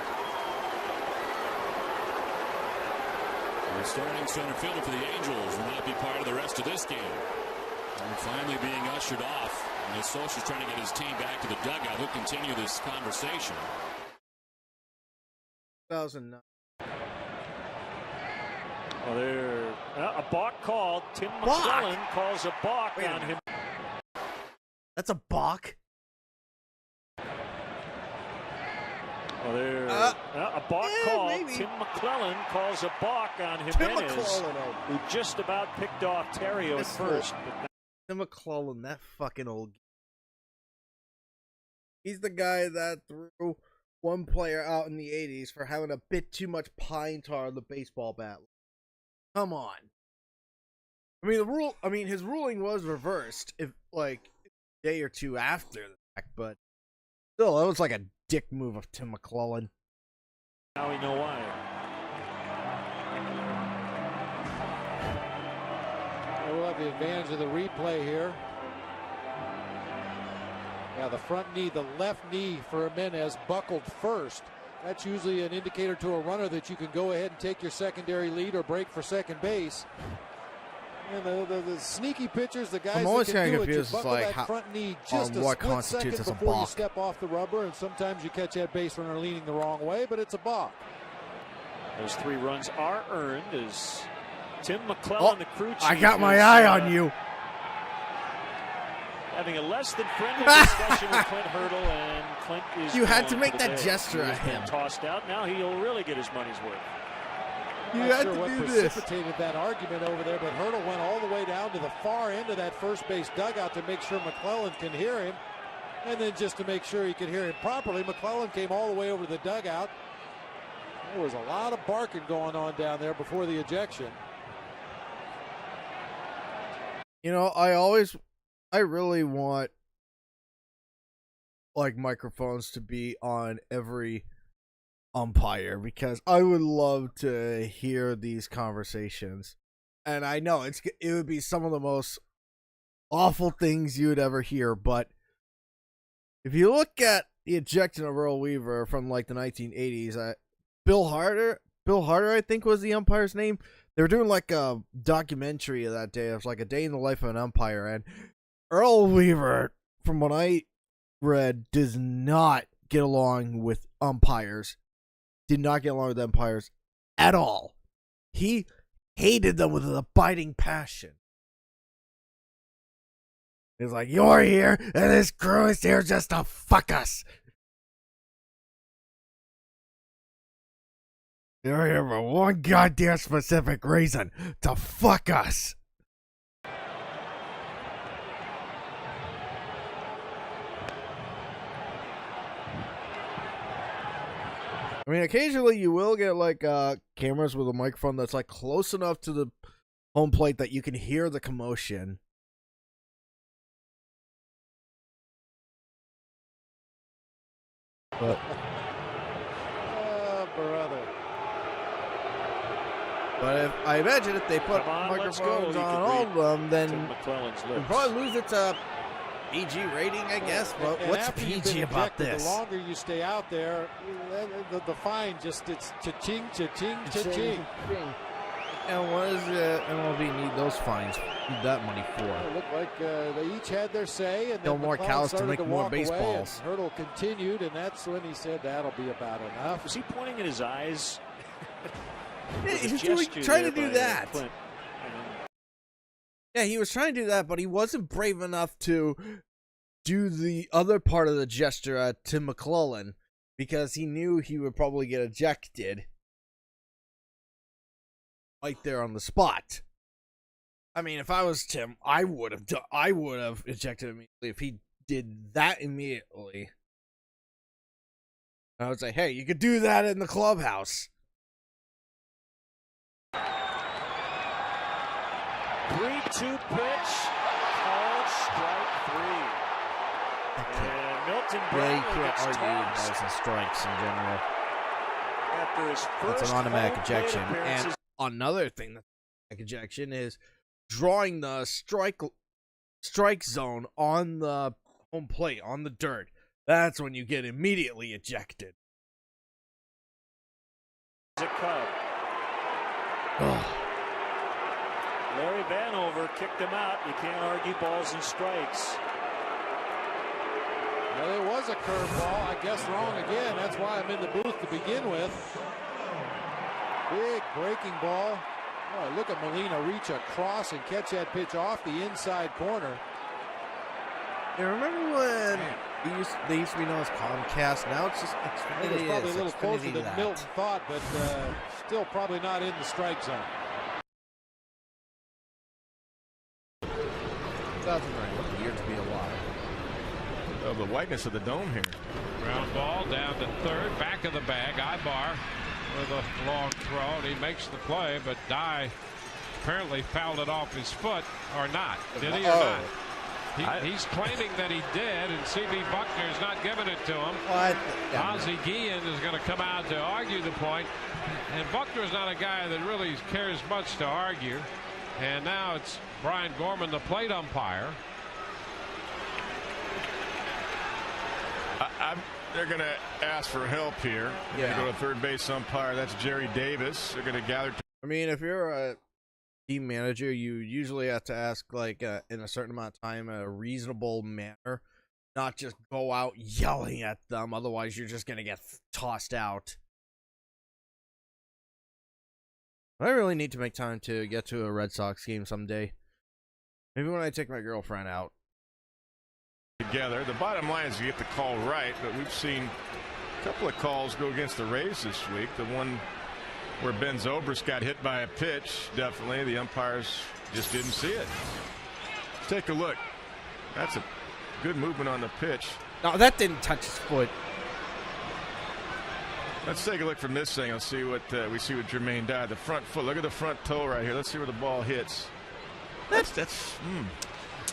The starting center fielder for the Angels will not be part of the rest of this game. And finally being ushered off. And Scioscia's trying to get his team back to the dugout. He'll continue this conversation. 2009. Well, there a balk called. Tim McClellan calls a balk on him. That's a balk. Well, there a balk called. Maybe. Tim McClellan calls a balk on Jimenez, who just about picked off Terrio at first. Tim McClellan, that fucking old. He's the guy that threw one player out in the 80s for having a bit too much pine tar on the baseball bat. Come on. I mean, his ruling was reversed if like a day or two after the fact, but still, that was like a dick move of Tim McClellan. Now we know why. We'll have the advantage of the replay here. Yeah, the front knee, the left knee for Jimenez buckled first. That's usually an indicator to a runner that you can go ahead and take your secondary lead or break for second base. And the sneaky pitchers, the guys that can do it, you buckle that front knee just a split second before you step off the rubber, and sometimes you catch that base runner leaning the wrong way, but it's a balk. Those 3 runs are earned as Tim McClellan, the crew chief, I got my eye on you. Having a less than friendly discussion with Clint Hurdle, and Clint is. You had to make for the that day. gesture He at has been him. Tossed out. Now he'll really get his money's worth. You Not had sure to what do this. precipitated that argument over there, but Hurdle went all the way down to the far end of that first base dugout to make sure McClellan can hear him. And then just to make sure he could hear him properly, McClellan came all the way over to the dugout. There was a lot of barking going on down there before the ejection. You know, I really want like microphones to be on every umpire because I would love to hear these conversations. And I know it would be some of the most awful things you would ever hear, but if you look at the ejection of Earl Weaver from like the 1980s, Bill Harder, I think was the umpire's name. They were doing like a documentary of that day. It was like a day in the life of an umpire, and Earl Weaver, from what I read, does not get along with umpires. Did not get along with umpires at all. He hated them with an abiding passion. He's like, you're here, and this crew is here just to fuck us. You're here for one goddamn specific reason, to fuck us. I mean, occasionally you will get like cameras with a microphone that's like close enough to the home plate that you can hear the commotion. But oh, brother. But I imagine if they put microphones on all of them, then it'll probably lose its PG rating, I guess. But what's PG about this? The longer you stay out there, the fine just, it's cha-ching, cha-ching, cha-ching. And what does MLB need those fines? Need that money for? It looked like they each had their say, and Kill then more cows to make more baseballs. Hurdle continued, and that's when he said that'll be about enough. Was he pointing at his eyes? Yeah, he was trying to do that. Yeah, he was trying to do that, but he wasn't brave enough to do the other part of the gesture at Tim McClellan because he knew he would probably get ejected right there on the spot. I mean, if I was Tim, I would have ejected immediately if he did that immediately. I would say, hey, you could do that in the clubhouse. 3-2 pitch, called strike 3. And Milton Brown you can't argue balls and strikes in general. After his first That's an automatic home plate ejection. appearances. And another thing that's automatic ejection is drawing the strike zone on the home plate, on the dirt. That's when you get immediately ejected. A Cub. Oh. Larry Vanover kicked him out. You can't argue balls and strikes. Well, there was a curveball. I guess wrong again. That's why I'm in the booth to begin with. Big breaking ball. Oh, look at Molina reach across and catch that pitch off the inside corner. You remember when they used to be known as Comcast? Now it's just Xfinity. It was probably a little Xfinity closer than that. Milton thought, but still probably not in the strike zone. 2009, what a year to be alive. Oh, the whiteness of the dome here. Ground ball down to third, back of the bag. Ibar with a long throw, and he makes the play, but Dye apparently fouled it off his foot, or not. Did he or not? He's claiming that he did, and C.B. Buckner's not giving it to him. Ozzie Guillen is going to come out to argue the point, and Buckner's not a guy that really cares much to argue. And now it's Brian Gorman, the plate umpire. They're going to ask for help here. They're going to go to third base umpire. That's Jerry Davis. They're going to gather. I mean, if you're a team manager, you usually have to ask, like, in a certain amount of time, a reasonable manner, not just go out yelling at them. Otherwise, you're just going to get tossed out. I really need to make time to get to a Red Sox game someday. Maybe when I take my girlfriend out. Together. The bottom line is you get the call right, but we've seen a couple of calls go against the Rays this week. The one where Ben Zobrist got hit by a pitch, definitely. The umpires just didn't see it. Let's take a look. That's a good movement on the pitch. No, that didn't touch his foot. Let's take a look from this thing. Let's see what we see with Jermaine Dye. The front foot. Look at the front toe right here. Let's see where the ball hits.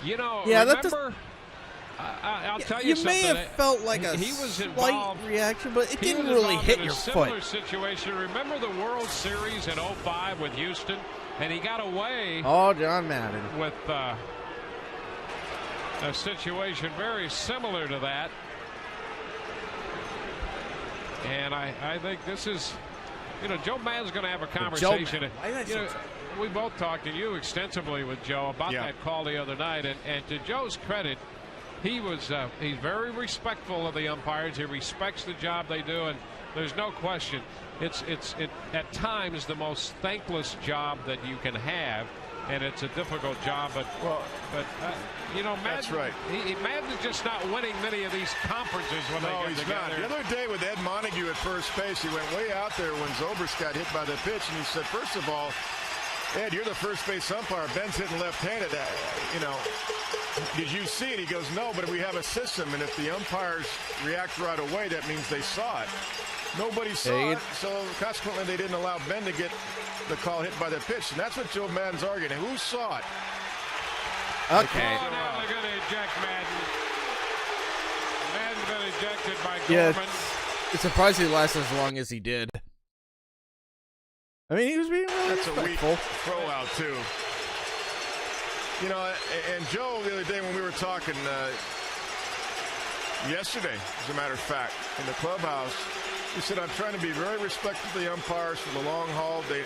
You know, yeah, remember, I'll tell you something. You may have felt like a slight reaction, but it didn't really hit your foot. Similar situation. Remember the World Series in 05 with Houston, and he got away. Oh, John Madden. With a situation very similar to that. And I think this is, Joe Maddon's going to have a conversation. We both talked to you extensively with Joe about that call the other night, and to Joe's credit, he's very respectful of the umpires. He respects the job they do, and there's no question it's at times the most thankless job that you can have, and it's a difficult job. But Madden, that's right. Madden's just not winning many of these conferences when they get together. Not. The other day with Ed Montague at first base, he went way out there when Zobrist got hit by the pitch, and he said, first of all, Ed, you're the first base umpire. Ben's hitting left-handed. Did you see it? He goes, no, but we have a system, and if the umpires react right away, that means they saw it. Nobody saw it, so consequently they didn't allow Ben to get the call hit by the pitch, and that's what Joe Maddon's arguing. Who saw it? Okay. Oh, now they're going to eject Maddon. Maddon's been ejected by Gorman. Yeah, it's surprised he lasted as long as he did. I mean, he was being really respectful. Weak throw out, too. And Joe, the other day when we were talking yesterday, as a matter of fact, in the clubhouse, he said, I'm trying to be very respectful of the umpires for the long haul. They've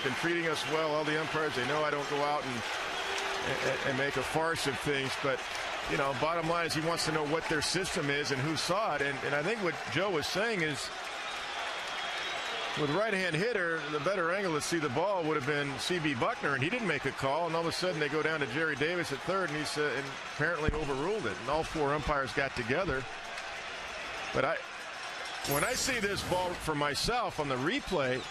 been treating us well, all the umpires. They know I don't go out and make a farce of things. But, bottom line is he wants to know what their system is and who saw it. And I think what Joe was saying is, with right-hand hitter, the better angle to see the ball would have been C.B. Buckner, and he didn't make a call. And all of a sudden, they go down to Jerry Davis at third, and he and apparently overruled it. And all four umpires got together. But when I see this ball for myself on the replay,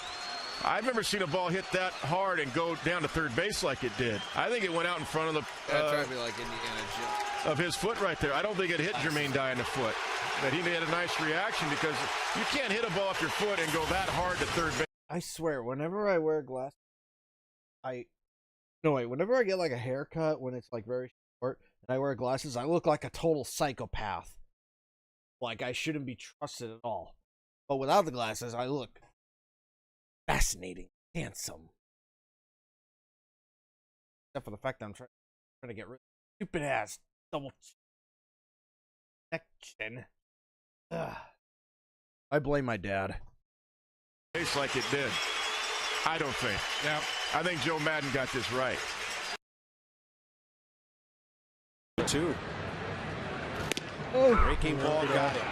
I've never seen a ball hit that hard and go down to third base like it did. I think it went out in front of of his foot right there. I don't think it hit Jermaine Dye in the foot. But he had a nice reaction because you can't hit a ball off your foot and go that hard to third base. I swear, whenever I wear glasses, whenever I get like a haircut when it's like very short and I wear glasses, I look like a total psychopath. Like I shouldn't be trusted at all. But without the glasses, I look fascinating, handsome. Except for the fact that I'm trying to get rid of stupid ass double chin. I blame my dad. It's like it did. I don't think. Yeah. I think Joe Maddon got this right. 2. Breaking ball got it.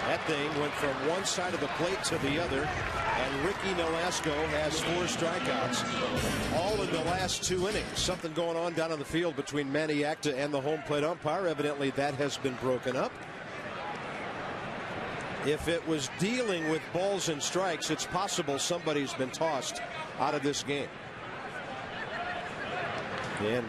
That thing went from one side of the plate to the other, and Ricky Nolasco has 4 strikeouts, all in the last 2 innings. Something going on down on the field between Manny Acta and the home plate umpire. Evidently, that has been broken up. If it was dealing with balls and strikes, it's possible somebody's been tossed out of this game. And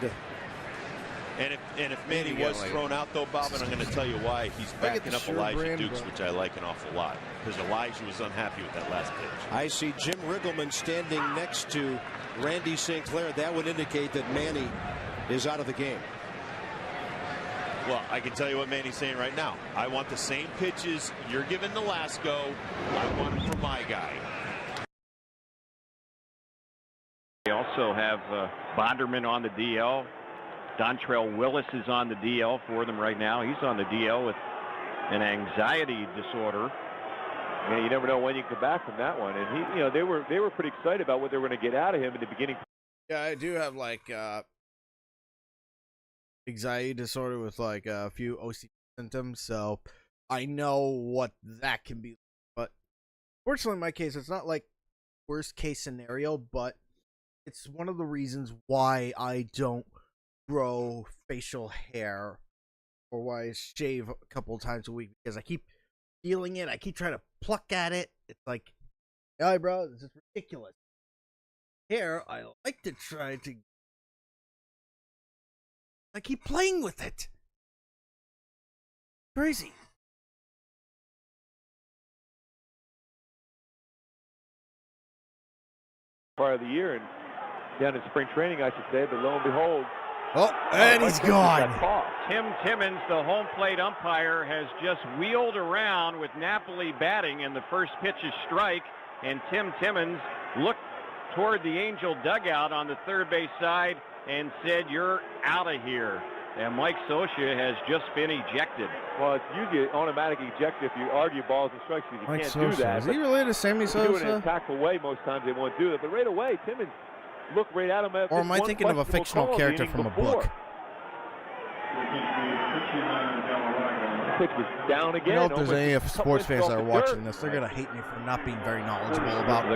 if Manny was thrown out, though, Bob, and I'm going to tell you why. He's backing up Elijah Dukes, which I like an awful lot, because Elijah was unhappy with that last pitch. I see Jim Riggleman standing next to Randy St. Clair. That would indicate that Manny is out of the game. Well, I can tell you what Manny's saying right now. I want the same pitches you're giving Nolasco. I want them for my guy. They also have Bonderman on the DL. Dontrell Willis is on the DL for them right now. He's on the DL with an anxiety disorder. Yeah, you never know when you come back from that one. And they were pretty excited about what they were going to get out of him in the beginning. Yeah, I do have like anxiety disorder with like a few OCD symptoms, so I know what that can be. But fortunately, in my case, it's not like worst case scenario, but it's one of the reasons why I don't grow facial hair or why I shave a couple of times a week, because I keep feeling it. I keep trying to pluck at it. It's like, eyebrows, this is ridiculous. Hair, I like to try to. I keep playing with it. Crazy. Part of the year and down in spring training, I should say, but lo and behold. Oh, and he's gone. Tim Timmons, the home plate umpire, has just wheeled around with Napoli batting, and the first pitch is strike, and Tim Timmons looked toward the Angel dugout on the third base side and said, "You're out of here." And Mike Scioscia has just been ejected. Well, it's usually automatic eject if you argue balls and strikes. You Mike can't Scioscia. do that. Is he related to Sammy Sosa? Do it in a tactful way. Most times they won't do it. But right away, Timmons looked right at him. Or am I thinking of a fictional character from a book? Pitch was down again. I know if there's any sports fans that are watching this, they're going to hate me for not being very knowledgeable about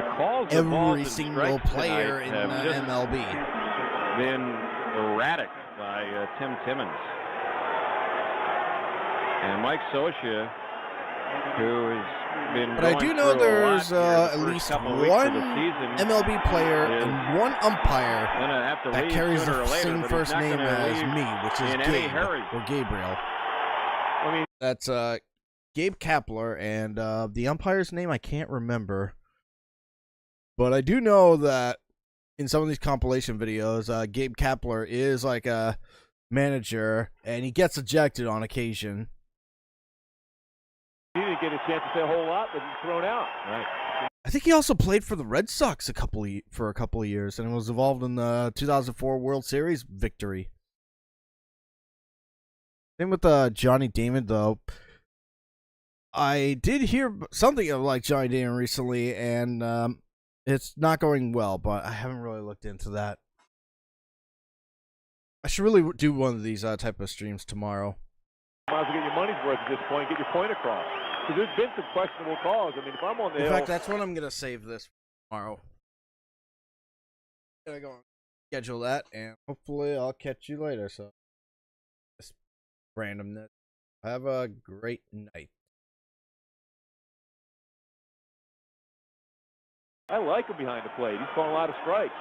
every single player in MLB. Been erratic by Tim Timmons. And Mike Scioscia who has been. But I do know there's at least one MLB player and one umpire that carries the same first name as me, which is Gabe or Gabriel. I mean, that's Gabe Kapler, and the umpire's name I can't remember. But I do know that in some of these compilation videos, Gabe Kapler is like a manager, and he gets ejected on occasion. He didn't get a chance to say a whole lot, but he's thrown out. Right. I think he also played for the Red Sox for a couple of years, and was involved in the 2004 World Series victory. Same with Johnny Damon, though. I did hear something of like Johnny Damon recently, and it's not going well, but I haven't really looked into that. I should really do one of these type of streams tomorrow. Might as well get your money's worth at this point, get your point across. Because there's been some questionable calls. I mean, if I'm on the hill... In fact, that's when I'm going to save this tomorrow. I'm going to go and schedule that, and hopefully I'll catch you later. So, just randomness. Have a great night. I like him behind the plate. He's calling a lot of strikes.